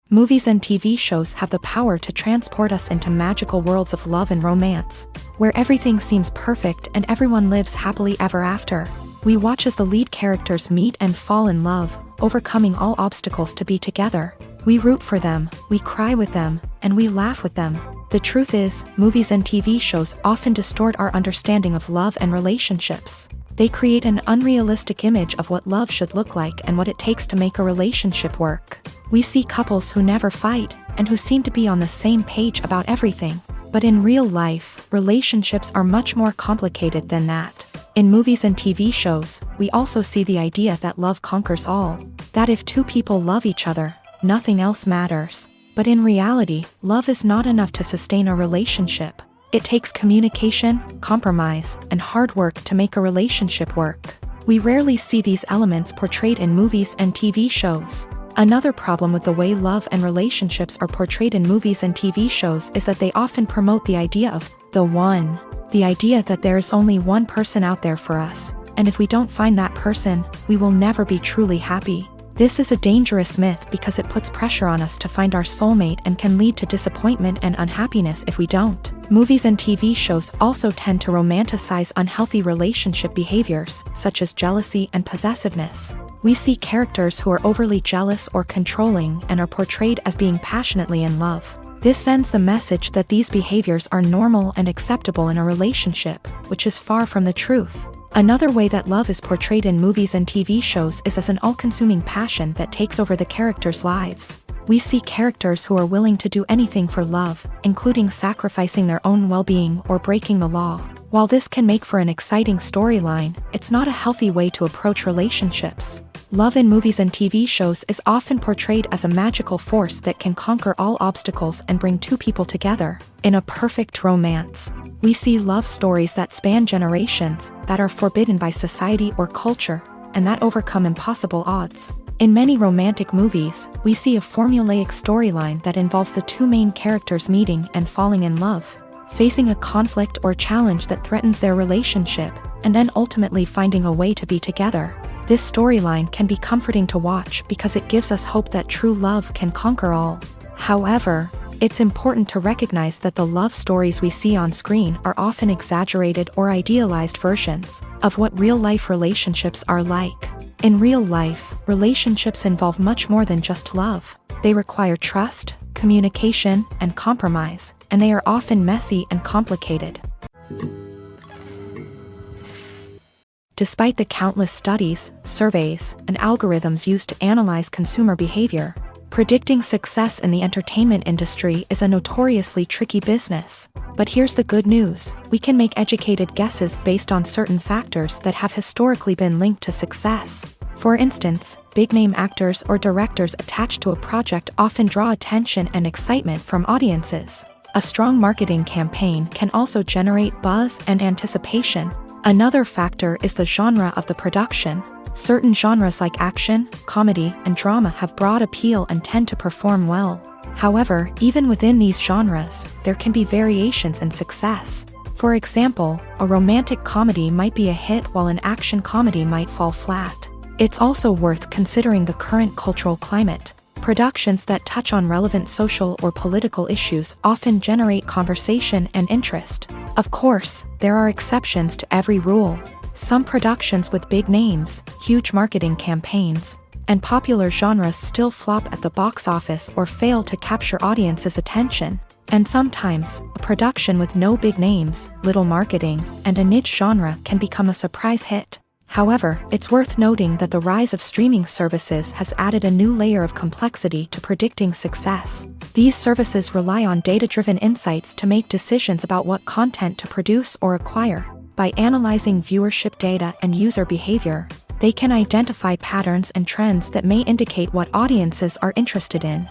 Movies and TV shows have the power to transport us into magical worlds of love and romance, where everything seems perfect and everyone lives happily ever after. We watch as the lead characters meet and fall in love, overcoming all obstacles to be together. We root for them, we cry with them, and we laugh with them. The truth is, movies and TV shows often distort our understanding of love and relationships. They create an unrealistic image of what love should look like and what it takes to make a relationship work. We see couples who never fight, and who seem to be on the same page about everything. But in real life, relationships are much more complicated than that. In movies and TV shows, we also see the idea that love conquers all. That if two people love each other, nothing else matters. But in reality, love is not enough to sustain a relationship. It takes communication, compromise, and hard work to make a relationship work. We rarely see these elements portrayed in movies and TV shows. Another problem with the way love and relationships are portrayed in movies and TV shows is that they often promote the idea of the one. The idea that there is only one person out there for us, and if we don't find that person, we will never be truly happy. This is a dangerous myth because it puts pressure on us to find our soulmate and can lead to disappointment and unhappiness if we don't. Movies and TV shows also tend to romanticize unhealthy relationship behaviors, such as jealousy and possessiveness. We see characters who are overly jealous or controlling and are portrayed as being passionately in love. This sends the message that these behaviors are normal and acceptable in a relationship, which is far from the truth. Another way that love is portrayed in movies and TV shows is as an all-consuming passion that takes over the characters' lives. We see characters who are willing to do anything for love, including sacrificing their own well-being or breaking the law. While this can make for an exciting storyline, it's not a healthy way to approach relationships. Love in movies and TV shows is often portrayed as a magical force that can conquer all obstacles and bring two people together. In a perfect romance, we see love stories that span generations, that are forbidden by society or culture, and that overcome impossible odds. In many romantic movies, we see a formulaic storyline that involves the two main characters meeting and falling in love, facing a conflict or challenge that threatens their relationship, and then ultimately finding a way to be together. This storyline can be comforting to watch because it gives us hope that true love can conquer all. However, it's important to recognize that the love stories we see on screen are often exaggerated or idealized versions of what real-life relationships are like. In real life, relationships involve much more than just love. They require trust, communication, and compromise, and they are often messy and complicated. Despite the countless studies, surveys, and algorithms used to analyze consumer behavior, predicting success in the entertainment industry is a notoriously tricky business. But here's the good news: we can make educated guesses based on certain factors that have historically been linked to success. For instance, big-name actors or directors attached to a project often draw attention and excitement from audiences. A strong marketing campaign can also generate buzz and anticipation. Another factor is the genre of the production. Certain genres like action, comedy, and drama have broad appeal and tend to perform well. However, even within these genres, there can be variations in success. For example, a romantic comedy might be a hit while an action comedy might fall flat. It's also worth considering the current cultural climate. Productions that touch on relevant social or political issues often generate conversation and interest. Of course, there are exceptions to every rule. Some productions with big names, huge marketing campaigns, and popular genres still flop at the box office or fail to capture audiences' attention. And sometimes, a production with no big names, little marketing, and a niche genre can become a surprise hit. However, it's worth noting that the rise of streaming services has added a new layer of complexity to predicting success. These services rely on data-driven insights to make decisions about what content to produce or acquire. By analyzing viewership data and user behavior, they can identify patterns and trends that may indicate what audiences are interested in.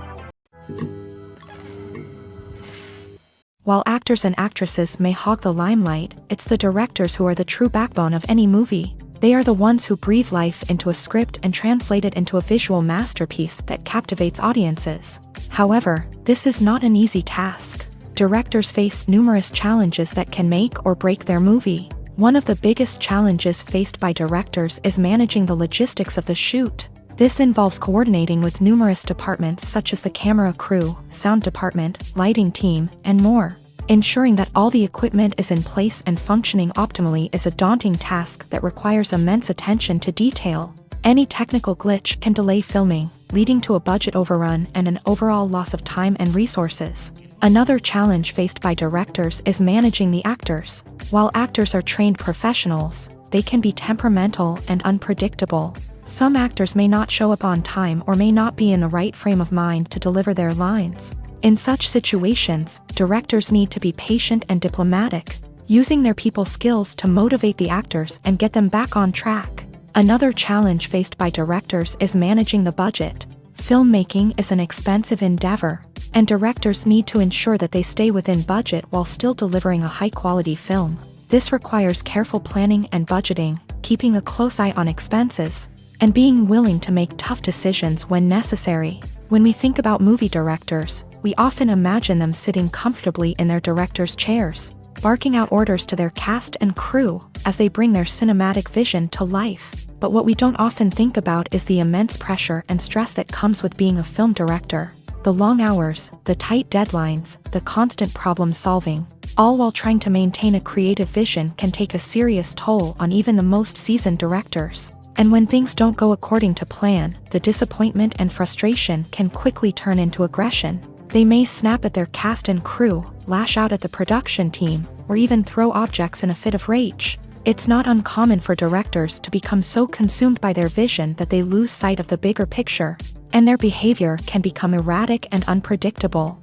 While actors and actresses may hog the limelight, it's the directors who are the true backbone of any movie. They are the ones who breathe life into a script and translate it into a visual masterpiece that captivates audiences. However, this is not an easy task. Directors face numerous challenges that can make or break their movie. One of the biggest challenges faced by directors is managing the logistics of the shoot. This involves coordinating with numerous departments such as the camera crew, sound department, lighting team, and more. Ensuring that all the equipment is in place and functioning optimally is a daunting task that requires immense attention to detail. Any technical glitch can delay filming, leading to a budget overrun and an overall loss of time and resources. Another challenge faced by directors is managing the actors. While actors are trained professionals, they can be temperamental and unpredictable. Some actors may not show up on time or may not be in the right frame of mind to deliver their lines. In such situations, directors need to be patient and diplomatic, using their people skills to motivate the actors and get them back on track. Another challenge faced by directors is managing the budget. Filmmaking is an expensive endeavor, and directors need to ensure that they stay within budget while still delivering a high-quality film. This requires careful planning and budgeting, keeping a close eye on expenses, and being willing to make tough decisions when necessary. When we think about movie directors, we often imagine them sitting comfortably in their director's chairs, barking out orders to their cast and crew as they bring their cinematic vision to life. But what we don't often think about is the immense pressure and stress that comes with being a film director. The long hours, the tight deadlines, the constant problem solving, all while trying to maintain a creative vision can take a serious toll on even the most seasoned directors. And when things don't go according to plan, the disappointment and frustration can quickly turn into aggression. They may snap at their cast and crew, lash out at the production team, or even throw objects in a fit of rage. It's not uncommon for directors to become so consumed by their vision that they lose sight of the bigger picture, and their behavior can become erratic and unpredictable.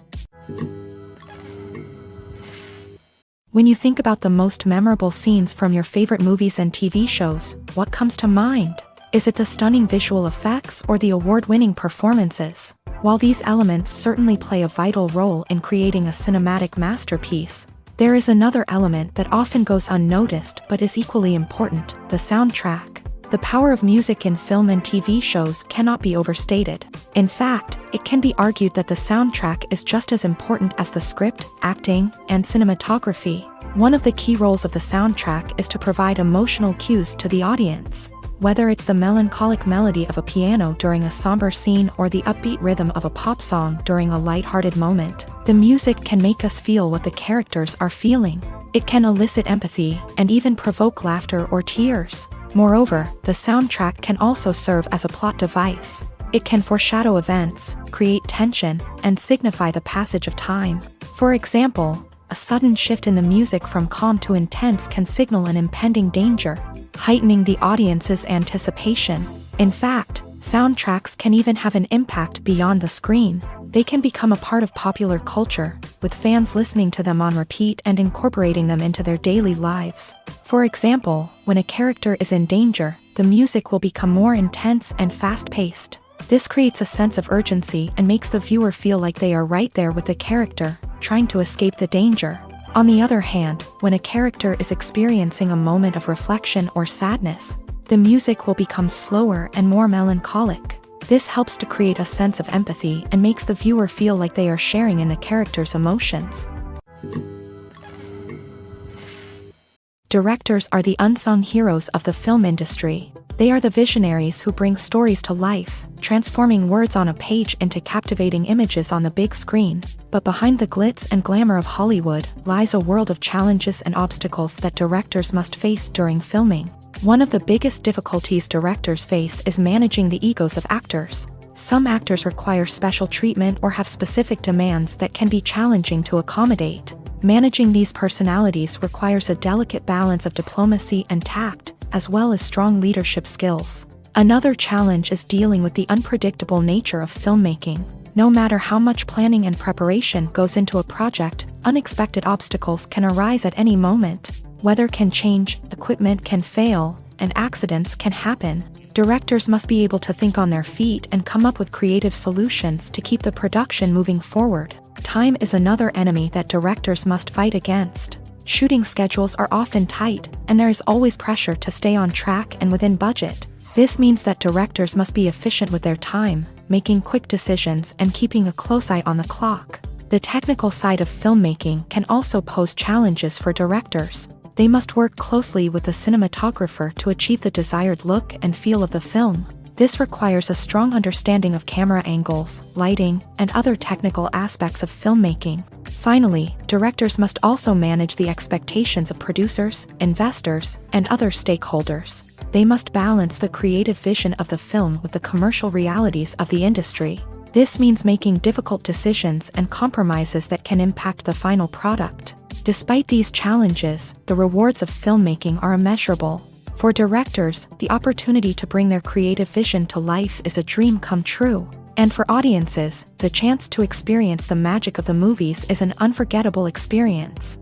When you think about the most memorable scenes from your favorite movies and TV shows, what comes to mind? Is it the stunning visual effects or the award-winning performances? While these elements certainly play a vital role in creating a cinematic masterpiece, there is another element that often goes unnoticed but is equally important: the soundtrack. The power of music in film and TV shows cannot be overstated. In fact, it can be argued that the soundtrack is just as important as the script, acting, and cinematography. One of the key roles of the soundtrack is to provide emotional cues to the audience. Whether it's the melancholic melody of a piano during a somber scene or the upbeat rhythm of a pop song during a lighthearted moment, the music can make us feel what the characters are feeling. It can elicit empathy and even provoke laughter or tears. Moreover, the soundtrack can also serve as a plot device. It can foreshadow events, create tension, and signify the passage of time. For example, a sudden shift in the music from calm to intense can signal an impending danger, heightening the audience's anticipation. In fact, soundtracks can even have an impact beyond the screen. They can become a part of popular culture, with fans listening to them on repeat and incorporating them into their daily lives. For example, when a character is in danger, the music will become more intense and fast-paced. This creates a sense of urgency and makes the viewer feel like they are right there with the character, trying to escape the danger. On the other hand, when a character is experiencing a moment of reflection or sadness, the music will become slower and more melancholic. This helps to create a sense of empathy and makes the viewer feel like they are sharing in the character's emotions. Directors are the unsung heroes of the film industry. They are the visionaries who bring stories to life, transforming words on a page into captivating images on the big screen. But behind the glitz and glamour of Hollywood lies a world of challenges and obstacles that directors must face during filming. One of the biggest difficulties directors face is managing the egos of actors. Some actors require special treatment or have specific demands that can be challenging to accommodate. Managing these personalities requires a delicate balance of diplomacy and tact, as well as strong leadership skills. Another challenge is dealing with the unpredictable nature of filmmaking. No matter how much planning and preparation goes into a project, unexpected obstacles can arise at any moment. Weather can change, equipment can fail, and accidents can happen. Directors must be able to think on their feet and come up with creative solutions to keep the production moving forward. Time is another enemy that directors must fight against. Shooting schedules are often tight, and there is always pressure to stay on track and within budget. This means that directors must be efficient with their time, making quick decisions and keeping a close eye on the clock. The technical side of filmmaking can also pose challenges for directors. They must work closely with the cinematographer to achieve the desired look and feel of the film. This requires a strong understanding of camera angles, lighting, and other technical aspects of filmmaking. Finally, directors must also manage the expectations of producers, investors, and other stakeholders. They must balance the creative vision of the film with the commercial realities of the industry. This means making difficult decisions and compromises that can impact the final product. Despite these challenges, the rewards of filmmaking are immeasurable. For directors, the opportunity to bring their creative vision to life is a dream come true. And for audiences, the chance to experience the magic of the movies is an unforgettable experience.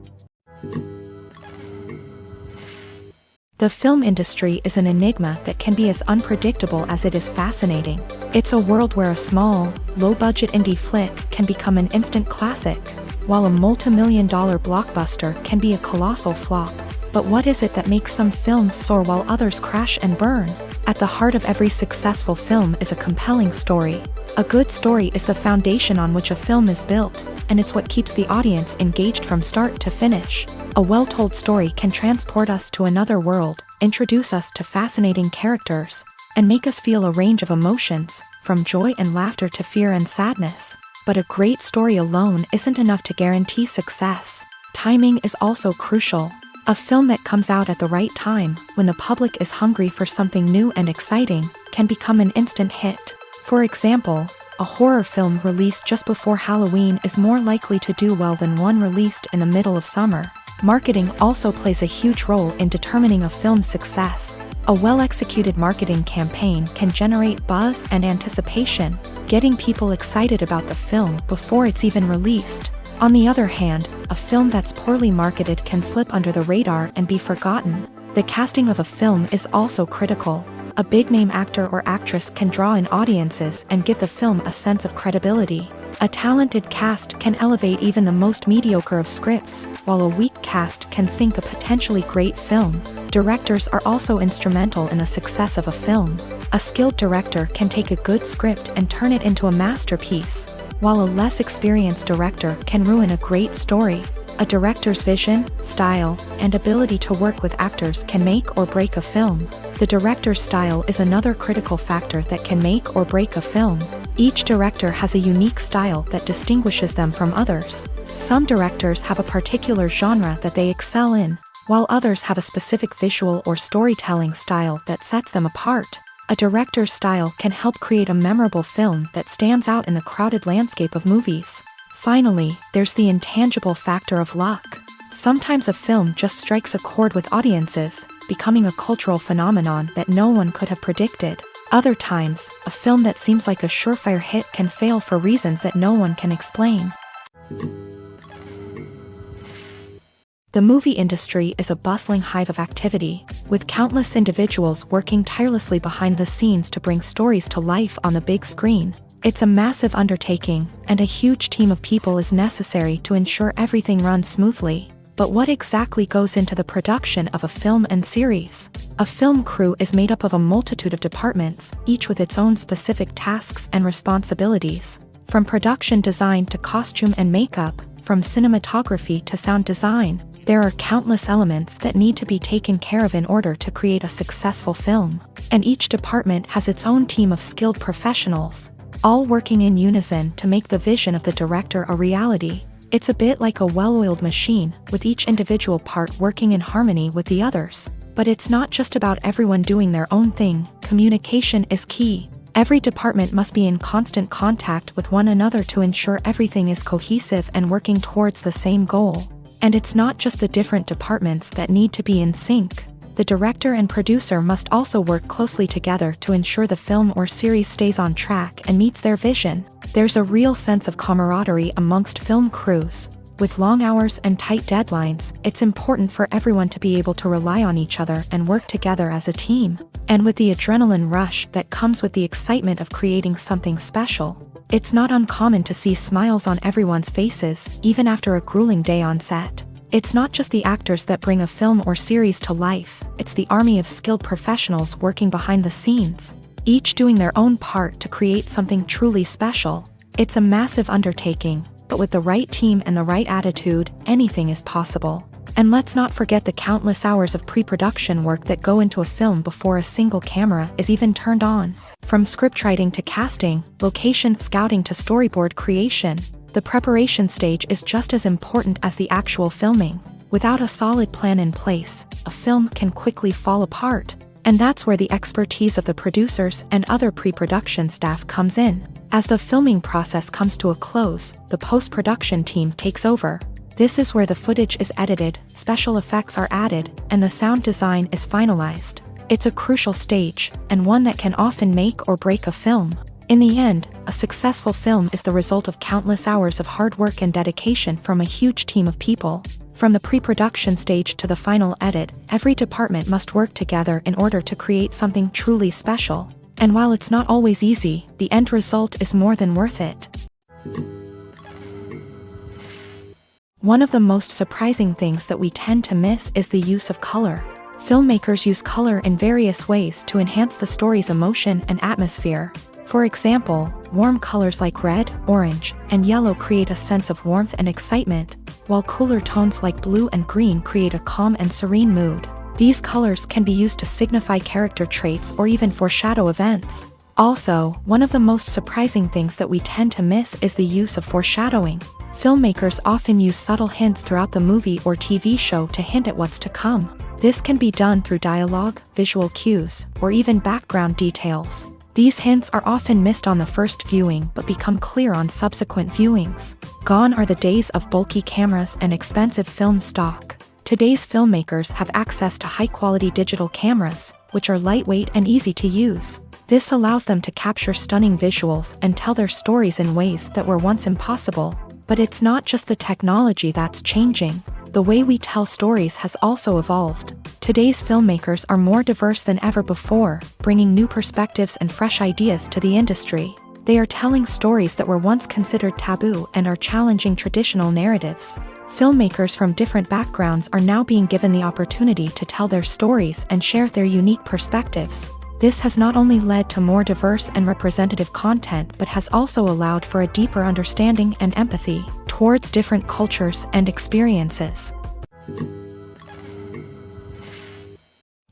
The film industry is an enigma that can be as unpredictable as it is fascinating. It's a world where a small, low-budget indie flick can become an instant classic, while a multi-million-dollar blockbuster can be a colossal flop. But what is it that makes some films soar while others crash and burn? At the heart of every successful film is a compelling story. A good story is the foundation on which a film is built, and it's what keeps the audience engaged from start to finish. A well-told story can transport us to another world, introduce us to fascinating characters, and make us feel a range of emotions, from joy and laughter to fear and sadness. But a great story alone isn't enough to guarantee success. Timing is also crucial. A film that comes out at the right time, when the public is hungry for something new and exciting, can become an instant hit. For example, a horror film released just before Halloween is more likely to do well than one released in the middle of summer. Marketing also plays a huge role in determining a film's success. A well-executed marketing campaign can generate buzz and anticipation, getting people excited about the film before it's even released. On the other hand, a film that's poorly marketed can slip under the radar and be forgotten. The casting of a film is also critical. A big-name actor or actress can draw in audiences and give the film a sense of credibility. A talented cast can elevate even the most mediocre of scripts, while a weak cast can sink a potentially great film. Directors are also instrumental in the success of a film. A skilled director can take a good script and turn it into a masterpiece, while a less experienced director can ruin a great story. A director's vision, style, and ability to work with actors can make or break a film. The director's style is another critical factor that can make or break a film. Each director has a unique style that distinguishes them from others. Some directors have a particular genre that they excel in, while others have a specific visual or storytelling style that sets them apart. A director's style can help create a memorable film that stands out in the crowded landscape of movies. Finally, there's the intangible factor of luck. Sometimes a film just strikes a chord with audiences, becoming a cultural phenomenon that no one could have predicted. Other times, a film that seems like a surefire hit can fail for reasons that no one can explain. The movie industry is a bustling hive of activity, with countless individuals working tirelessly behind the scenes to bring stories to life on the big screen. It's a massive undertaking, and a huge team of people is necessary to ensure everything runs smoothly. But what exactly goes into the production of a film and series? A film crew is made up of a multitude of departments, each with its own specific tasks and responsibilities. From production design to costume and makeup, from cinematography to sound design, there are countless elements that need to be taken care of in order to create a successful film. And each department has its own team of skilled professionals, all working in unison to make the vision of the director a reality. It's a bit like a well-oiled machine, with each individual part working in harmony with the others. But it's not just about everyone doing their own thing. Communication is key. Every department must be in constant contact with one another to ensure everything is cohesive and working towards the same goal. And it's not just the different departments that need to be in sync. The director and producer must also work closely together to ensure the film or series stays on track and meets their vision. There's a real sense of camaraderie amongst film crews. With long hours and tight deadlines, it's important for everyone to be able to rely on each other and work together as a team. And with the adrenaline rush that comes with the excitement of creating something special, it's not uncommon to see smiles on everyone's faces, even after a grueling day on set. It's not just the actors that bring a film or series to life, it's the army of skilled professionals working behind the scenes, each doing their own part to create something truly special. It's a massive undertaking, but with the right team and the right attitude, anything is possible. And let's not forget the countless hours of pre-production work that go into a film before a single camera is even turned on. From scriptwriting to casting, location scouting to storyboard creation, the preparation stage is just as important as the actual filming. Without a solid plan in place, a film can quickly fall apart. And that's where the expertise of the producers and other pre-production staff comes in. As the filming process comes to a close, the post-production team takes over. This is where the footage is edited, special effects are added, and the sound design is finalized. It's a crucial stage, and one that can often make or break a film. In the end, a successful film is the result of countless hours of hard work and dedication from a huge team of people. From the pre-production stage to the final edit, every department must work together in order to create something truly special. And while it's not always easy, the end result is more than worth it. One of the most surprising things that we tend to miss is the use of color. Filmmakers use color in various ways to enhance the story's emotion and atmosphere. For example, warm colors like red, orange, and yellow create a sense of warmth and excitement, while cooler tones like blue and green create a calm and serene mood. These colors can be used to signify character traits or even foreshadow events. Also, one of the most surprising things that we tend to miss is the use of foreshadowing. Filmmakers often use subtle hints throughout the movie or TV show to hint at what's to come. This can be done through dialogue, visual cues, or even background details. These hints are often missed on the first viewing but become clear on subsequent viewings. Gone are the days of bulky cameras and expensive film stock. Today's filmmakers have access to high-quality digital cameras, which are lightweight and easy to use. This allows them to capture stunning visuals and tell their stories in ways that were once impossible. But it's not just the technology that's changing. The way we tell stories has also evolved. Today's filmmakers are more diverse than ever before, bringing new perspectives and fresh ideas to the industry. They are telling stories that were once considered taboo and are challenging traditional narratives. Filmmakers from different backgrounds are now being given the opportunity to tell their stories and share their unique perspectives. This has not only led to more diverse and representative content but has also allowed for a deeper understanding and empathy towards different cultures and experiences.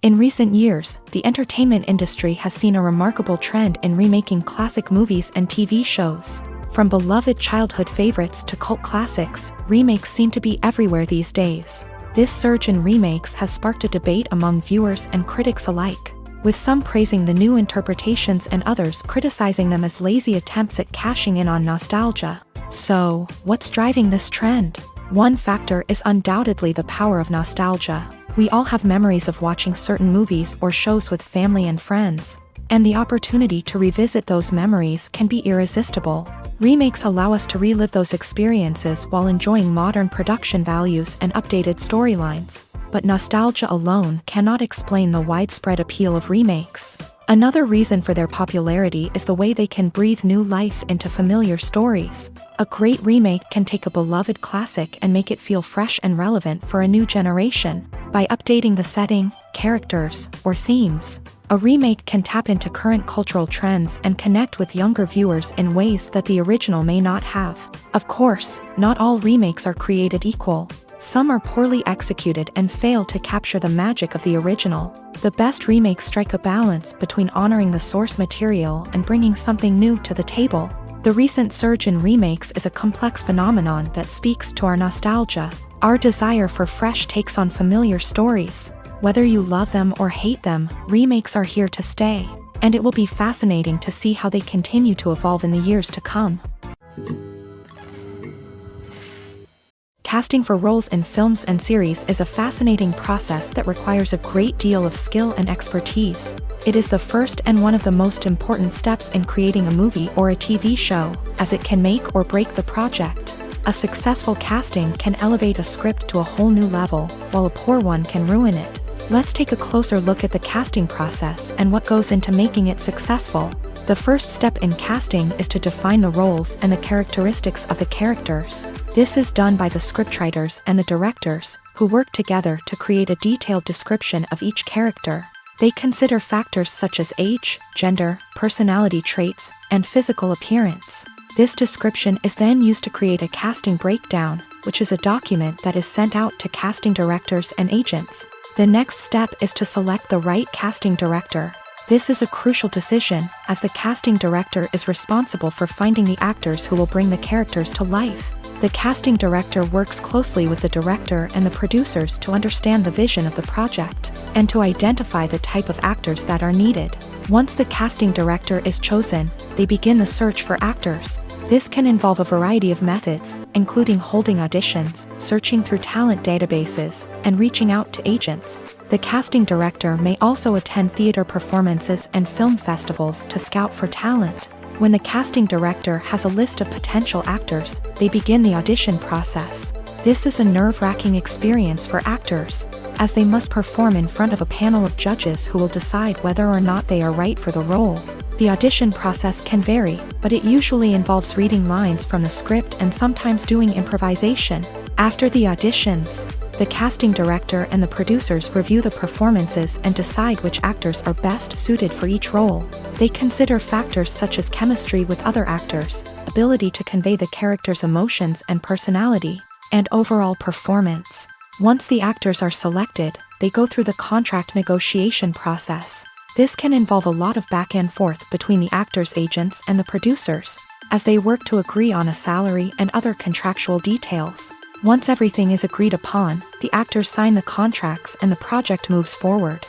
In recent years, the entertainment industry has seen a remarkable trend in remaking classic movies and TV shows. From beloved childhood favorites to cult classics, remakes seem to be everywhere these days. This surge in remakes has sparked a debate among viewers and critics alike, with some praising the new interpretations and others criticizing them as lazy attempts at cashing in on nostalgia. So, what's driving this trend? One factor is undoubtedly the power of nostalgia. We all have memories of watching certain movies or shows with family and friends, and the opportunity to revisit those memories can be irresistible. Remakes allow us to relive those experiences while enjoying modern production values and updated storylines. But nostalgia alone cannot explain the widespread appeal of remakes. Another reason for their popularity is the way they can breathe new life into familiar stories. A great remake can take a beloved classic and make it feel fresh and relevant for a new generation. By updating the setting, characters, or themes, a remake can tap into current cultural trends and connect with younger viewers in ways that the original may not have. Of course, not all remakes are created equal. Some are poorly executed and fail to capture the magic of the original. The best remakes strike a balance between honoring the source material and bringing something new to the table. The recent surge in remakes is a complex phenomenon that speaks to our nostalgia, our desire for fresh takes on familiar stories. Whether you love them or hate them, remakes are here to stay, and it will be fascinating to see how they continue to evolve in the years to come. Casting for roles in films and series is a fascinating process that requires a great deal of skill and expertise. It is the first and one of the most important steps in creating a movie or a TV show, as it can make or break the project. A successful casting can elevate a script to a whole new level, while a poor one can ruin it. Let's take a closer look at the casting process and what goes into making it successful. The first step in casting is to define the roles and the characteristics of the characters. This is done by the scriptwriters and the directors, who work together to create a detailed description of each character. They consider factors such as age, gender, personality traits, and physical appearance. This description is then used to create a casting breakdown, which is a document that is sent out to casting directors and agents. The next step is to select the right casting director. This is a crucial decision, as the casting director is responsible for finding the actors who will bring the characters to life. The casting director works closely with the director and the producers to understand the vision of the project, and to identify the type of actors that are needed. Once the casting director is chosen, they begin the search for actors. This can involve a variety of methods, including holding auditions, searching through talent databases, and reaching out to agents. The casting director may also attend theater performances and film festivals to scout for talent. When the casting director has a list of potential actors, they begin the audition process. This is a nerve-wracking experience for actors, as they must perform in front of a panel of judges who will decide whether or not they are right for the role. The audition process can vary, but it usually involves reading lines from the script and sometimes doing improvisation. After the auditions, the casting director and the producers review the performances and decide which actors are best suited for each role. They consider factors such as chemistry with other actors, ability to convey the character's emotions and personality, and overall performance. Once the actors are selected, they go through the contract negotiation process. This can involve a lot of back and forth between the actors' agents and the producers, as they work to agree on a salary and other contractual details. Once everything is agreed upon, the actors sign the contracts and the project moves forward.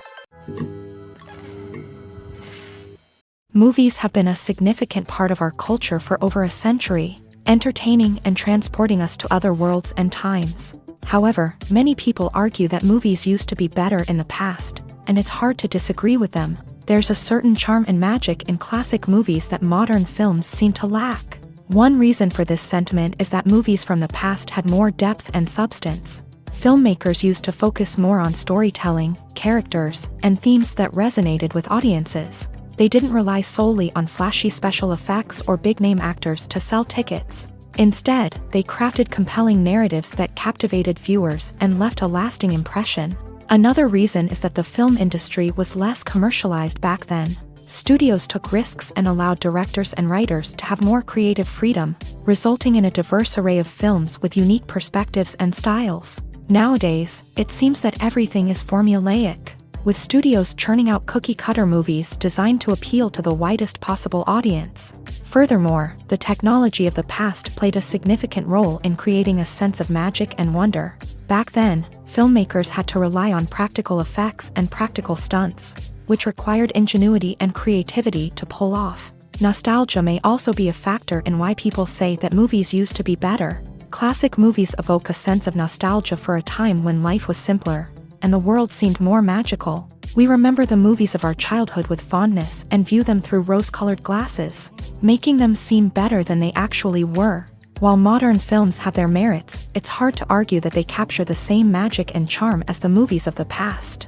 Movies have been a significant part of our culture for over a century, entertaining and transporting us to other worlds and times. However, many people argue that movies used to be better in the past, and it's hard to disagree with them. There's a certain charm and magic in classic movies that modern films seem to lack. One reason for this sentiment is that movies from the past had more depth and substance. Filmmakers used to focus more on storytelling, characters, and themes that resonated with audiences. They didn't rely solely on flashy special effects or big-name actors to sell tickets. Instead, they crafted compelling narratives that captivated viewers and left a lasting impression. Another reason is that the film industry was less commercialized back then. Studios took risks and allowed directors and writers to have more creative freedom, resulting in a diverse array of films with unique perspectives and styles. Nowadays, it seems that everything is formulaic, with studios churning out cookie-cutter movies designed to appeal to the widest possible audience. Furthermore, the technology of the past played a significant role in creating a sense of magic and wonder. Back then, filmmakers had to rely on practical effects and practical stunts, which required ingenuity and creativity to pull off. Nostalgia may also be a factor in why people say that movies used to be better. Classic movies evoke a sense of nostalgia for a time when life was simpler, and the world seemed more magical. We remember the movies of our childhood with fondness and view them through rose-colored glasses, making them seem better than they actually were. While modern films have their merits, it's hard to argue that they capture the same magic and charm as the movies of the past.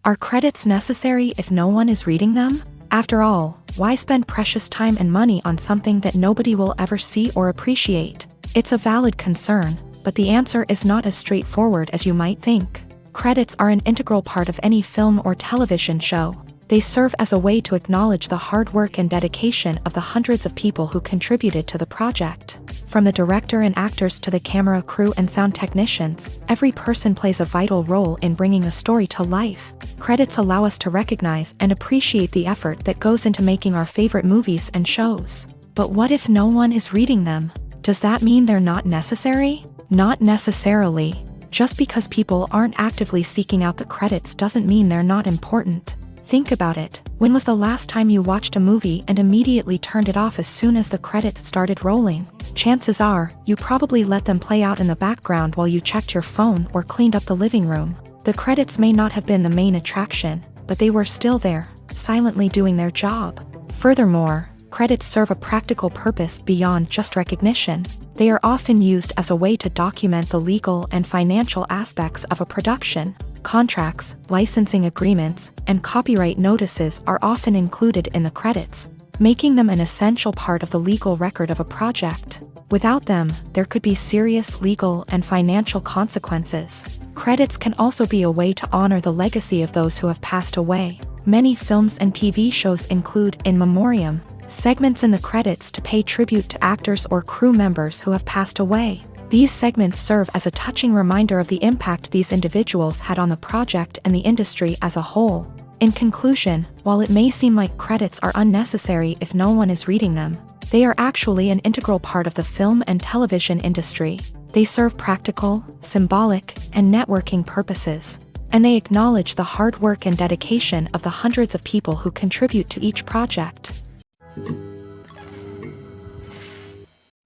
Are credits necessary if no one is reading them? After all, why spend precious time and money on something that nobody will ever see or appreciate? It's a valid concern, but the answer is not as straightforward as you might think. Credits are an integral part of any film or television show. They serve as a way to acknowledge the hard work and dedication of the hundreds of people who contributed to the project. From the director and actors to the camera crew and sound technicians, every person plays a vital role in bringing a story to life. Credits allow us to recognize and appreciate the effort that goes into making our favorite movies and shows. But what if no one is reading them? Does that mean they're not necessary? Not necessarily. Just because people aren't actively seeking out the credits doesn't mean they're not important. Think about it. When was the last time you watched a movie and immediately turned it off as soon as the credits started rolling? Chances are, you probably let them play out in the background while you checked your phone or cleaned up the living room. The credits may not have been the main attraction, but they were still there, silently doing their job. Furthermore, credits serve a practical purpose beyond just recognition. They are often used as a way to document the legal and financial aspects of a production. Contracts, licensing agreements, and copyright notices are often included in the credits, making them an essential part of the legal record of a project. Without them, there could be serious legal and financial consequences. Credits can also be a way to honor the legacy of those who have passed away. Many films and TV shows include in memoriam segments in the credits to pay tribute to actors or crew members who have passed away. These segments serve as a touching reminder of the impact these individuals had on the project and the industry as a whole. In conclusion, while it may seem like credits are unnecessary if no one is reading them, they are actually an integral part of the film and television industry. They serve practical, symbolic, and networking purposes, and they acknowledge the hard work and dedication of the hundreds of people who contribute to each project.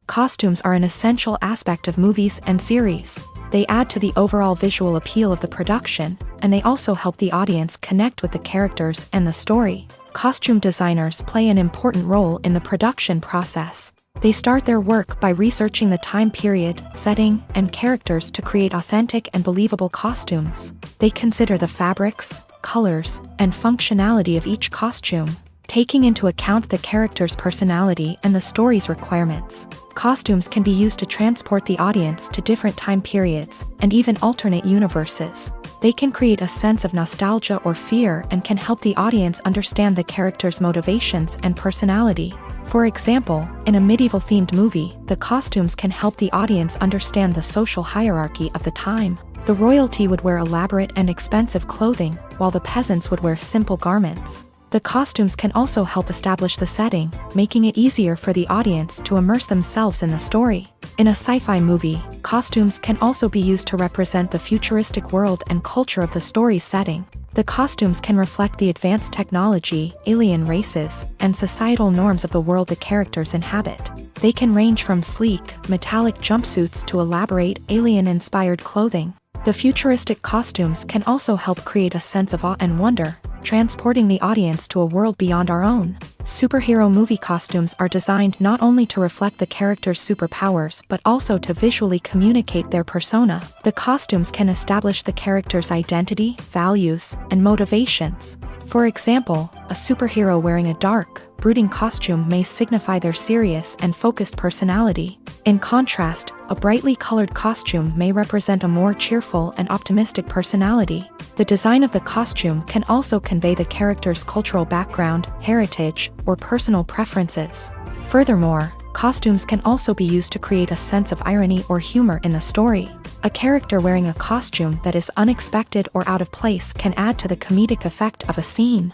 Costumes are an essential aspect of movies and series. They add to the overall visual appeal of the production, and they also help the audience connect with the characters and the story. Costume designers play an important role in the production process. They start their work by researching the time period, setting, and characters to create authentic and believable costumes. They consider the fabrics, colors, and functionality of each costume, taking into account the character's personality and the story's requirements. Costumes can be used to transport the audience to different time periods and even alternate universes. They can create a sense of nostalgia or fear and can help the audience understand the character's motivations and personality. For example, in a medieval-themed movie, the costumes can help the audience understand the social hierarchy of the time. The royalty would wear elaborate and expensive clothing, while the peasants would wear simple garments. The costumes can also help establish the setting, making it easier for the audience to immerse themselves in the story. In a sci-fi movie, costumes can also be used to represent the futuristic world and culture of the story's setting. The costumes can reflect the advanced technology, alien races, and societal norms of the world the characters inhabit. They can range from sleek, metallic jumpsuits to elaborate, alien-inspired clothing. The futuristic costumes can also help create a sense of awe and wonder, transporting the audience to a world beyond our own. Superhero movie costumes are designed not only to reflect the character's superpowers but also to visually communicate their persona. The costumes can establish the character's identity, values, and motivations. For example, a superhero wearing a dark, brooding costume may signify their serious and focused personality. In contrast, a brightly colored costume may represent a more cheerful and optimistic personality. The design of the costume can also convey the character's cultural background, heritage, or personal preferences. Furthermore, costumes can also be used to create a sense of irony or humor in the story. A character wearing a costume that is unexpected or out of place can add to the comedic effect of a scene.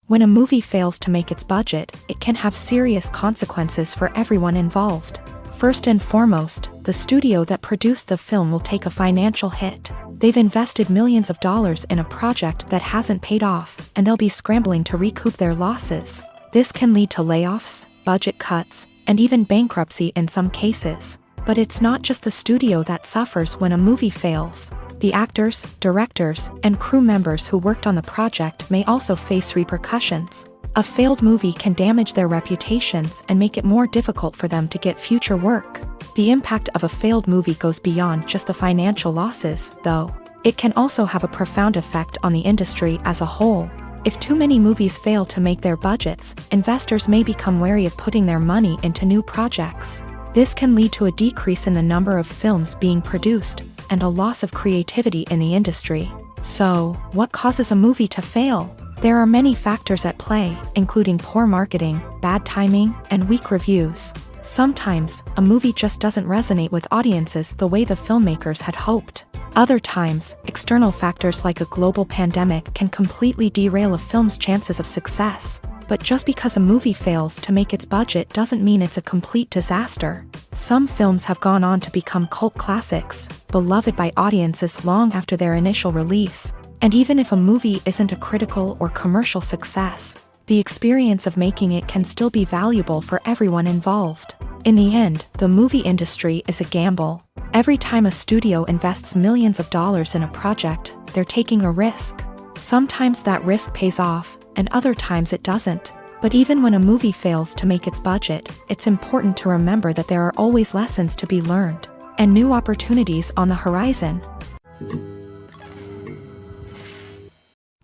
When a movie fails to make its budget, it can have serious consequences for everyone involved. First and foremost, the studio that produced the film will take a financial hit. They've invested millions of dollars in a project that hasn't paid off, and they'll be scrambling to recoup their losses. This can lead to layoffs, budget cuts, and even bankruptcy in some cases. But it's not just the studio that suffers when a movie fails. The actors, directors, and crew members who worked on the project may also face repercussions. A failed movie can damage their reputations and make it more difficult for them to get future work. The impact of a failed movie goes beyond just the financial losses, though. It can also have a profound effect on the industry as a whole. If too many movies fail to make their budgets, investors may become wary of putting their money into new projects. This can lead to a decrease in the number of films being produced, and a loss of creativity in the industry. So, what causes a movie to fail? There are many factors at play, including poor marketing, bad timing, and weak reviews. Sometimes, a movie just doesn't resonate with audiences the way the filmmakers had hoped. Other times, external factors like a global pandemic can completely derail a film's chances of success. But just because a movie fails to make its budget doesn't mean it's a complete disaster. Some films have gone on to become cult classics, beloved by audiences long after their initial release. And even if a movie isn't a critical or commercial success, the experience of making it can still be valuable for everyone involved. In the end, the movie industry is a gamble. Every time a studio invests millions of dollars in a project, they're taking a risk. Sometimes that risk pays off, and other times it doesn't. But even when a movie fails to make its budget, it's important to remember that there are always lessons to be learned, and new opportunities on the horizon.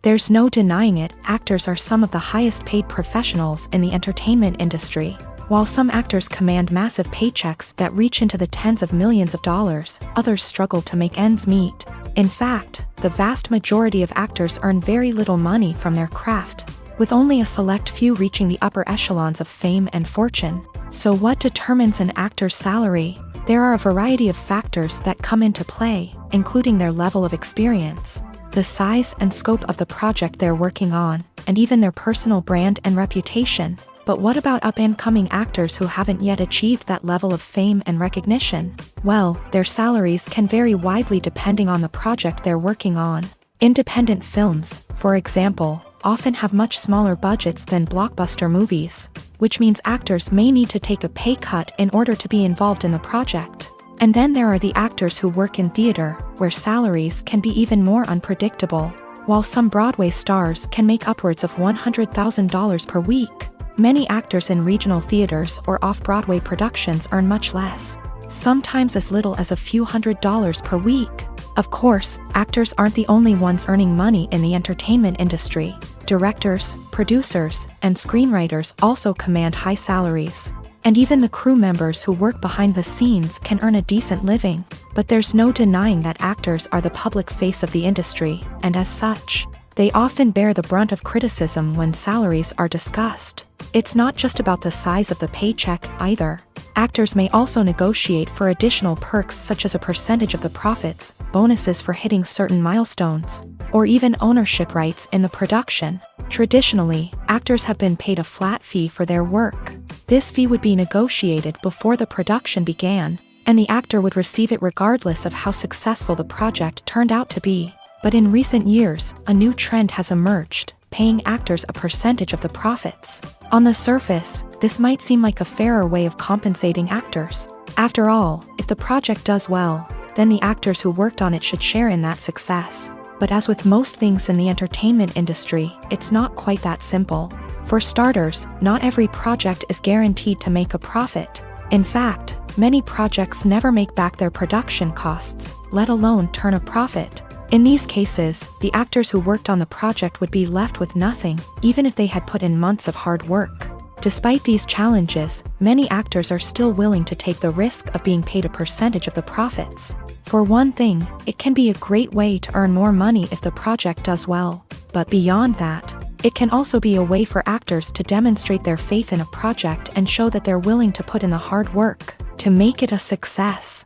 There's no denying it, actors are some of the highest paid professionals in the entertainment industry. While some actors command massive paychecks that reach into the tens of millions of dollars, others struggle to make ends meet. In fact, the vast majority of actors earn very little money from their craft, with only a select few reaching the upper echelons of fame and fortune. So what determines an actor's salary? There are a variety of factors that come into play, including their level of experience, the size and scope of the project they're working on, and even their personal brand and reputation. But what about up-and-coming actors who haven't yet achieved that level of fame and recognition? Well, their salaries can vary widely depending on the project they're working on. Independent films, for example, often have much smaller budgets than blockbuster movies, which means actors may need to take a pay cut in order to be involved in the project. And then there are the actors who work in theater, where salaries can be even more unpredictable. While some Broadway stars can make upwards of $100,000 per week, many actors in regional theaters or off-Broadway productions earn much less, sometimes as little as a few $100s per week. Of course, actors aren't the only ones earning money in the entertainment industry. Directors, producers, and screenwriters also command high salaries. And even the crew members who work behind the scenes can earn a decent living. But there's no denying that actors are the public face of the industry, and as such, they often bear the brunt of criticism when salaries are discussed. It's not just about the size of the paycheck either. Actors may also negotiate for additional perks such as a percentage of the profits, bonuses for hitting certain milestones, or even ownership rights in the production. Traditionally, actors have been paid a flat fee for their work. This fee would be negotiated before the production began, and the actor would receive it regardless of how successful the project turned out to be. But in recent years, a new trend has emerged, paying actors a percentage of the profits. On the surface, this might seem like a fairer way of compensating actors. After all, if the project does well, then the actors who worked on it should share in that success. But as with most things in the entertainment industry, it's not quite that simple. For starters, not every project is guaranteed to make a profit. In fact, many projects never make back their production costs, let alone turn a profit. In these cases, the actors who worked on the project would be left with nothing, even if they had put in months of hard work. Despite these challenges, many actors are still willing to take the risk of being paid a percentage of the profits. For one thing, it can be a great way to earn more money if the project does well. But beyond that, it can also be a way for actors to demonstrate their faith in a project and show that they're willing to put in the hard work to make it a success.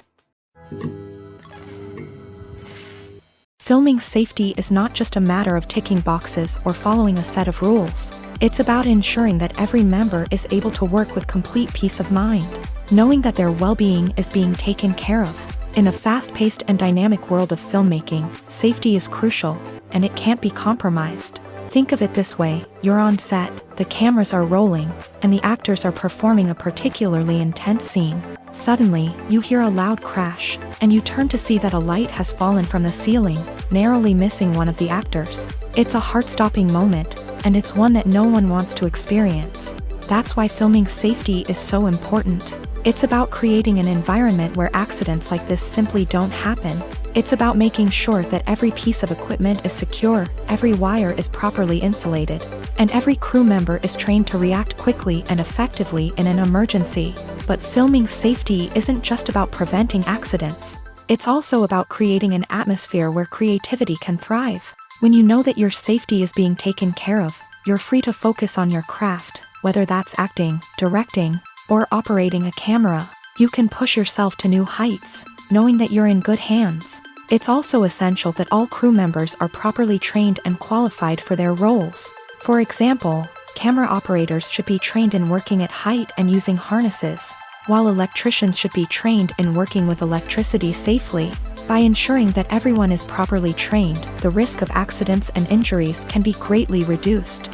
Filming safety is not just a matter of ticking boxes or following a set of rules. It's about ensuring that every member is able to work with complete peace of mind, knowing that their well-being is being taken care of. In a fast-paced and dynamic world of filmmaking, safety is crucial, and it can't be compromised. Think of it this way: you're on set, the cameras are rolling, and the actors are performing a particularly intense scene. Suddenly, you hear a loud crash, and you turn to see that a light has fallen from the ceiling, narrowly missing one of the actors. It's a heart-stopping moment, and it's one that no one wants to experience. That's why filming safety is so important. It's about creating an environment where accidents like this simply don't happen. It's about making sure that every piece of equipment is secure, every wire is properly insulated, and every crew member is trained to react quickly and effectively in an emergency. But filming safety isn't just about preventing accidents. It's also about creating an atmosphere where creativity can thrive. When you know that your safety is being taken care of, you're free to focus on your craft, whether that's acting, directing, or operating a camera. You can push yourself to new heights, knowing that you're in good hands. It's also essential that all crew members are properly trained and qualified for their roles. For example, camera operators should be trained in working at height and using harnesses, while electricians should be trained in working with electricity safely. By ensuring that everyone is properly trained, the risk of accidents and injuries can be greatly reduced.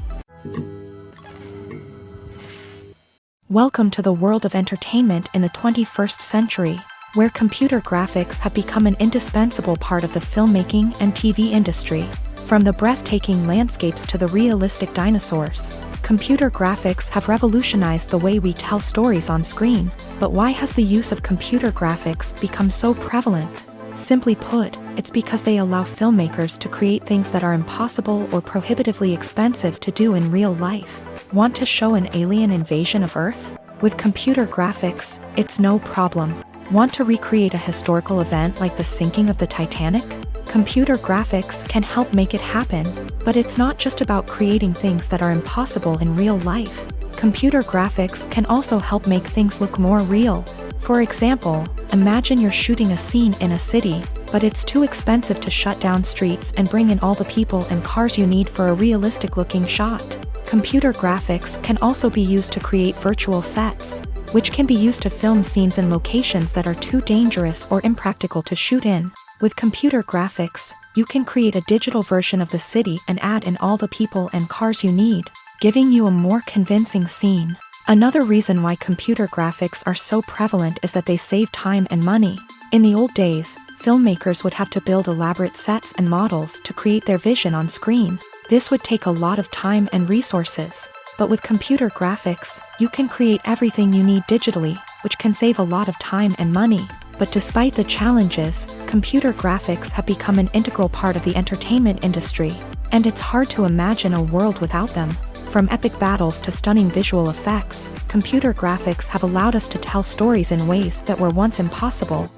Welcome to the world of entertainment in the 21st century, where computer graphics have become an indispensable part of the filmmaking and TV industry. From the breathtaking landscapes to the realistic dinosaurs, computer graphics have revolutionized the way we tell stories on screen. But why has the use of computer graphics become so prevalent? Simply put, it's because they allow filmmakers to create things that are impossible or prohibitively expensive to do in real life. Want to show an alien invasion of Earth? With computer graphics, it's no problem. Want to recreate a historical event like the sinking of the Titanic? Computer graphics can help make it happen, but it's not just about creating things that are impossible in real life. Computer graphics can also help make things look more real. For example, imagine you're shooting a scene in a city, but it's too expensive to shut down streets and bring in all the people and cars you need for a realistic-looking shot. Computer graphics can also be used to create virtual sets, which can be used to film scenes in locations that are too dangerous or impractical to shoot in. With computer graphics, you can create a digital version of the city and add in all the people and cars you need, giving you a more convincing scene. Another reason why computer graphics are so prevalent is that they save time and money. In the old days, filmmakers would have to build elaborate sets and models to create their vision on screen. This would take a lot of time and resources. But with computer graphics, you can create everything you need digitally, which can save a lot of time and money. But despite the challenges, computer graphics have become an integral part of the entertainment industry, and it's hard to imagine a world without them. From epic battles to stunning visual effects, computer graphics have allowed us to tell stories in ways that were once impossible.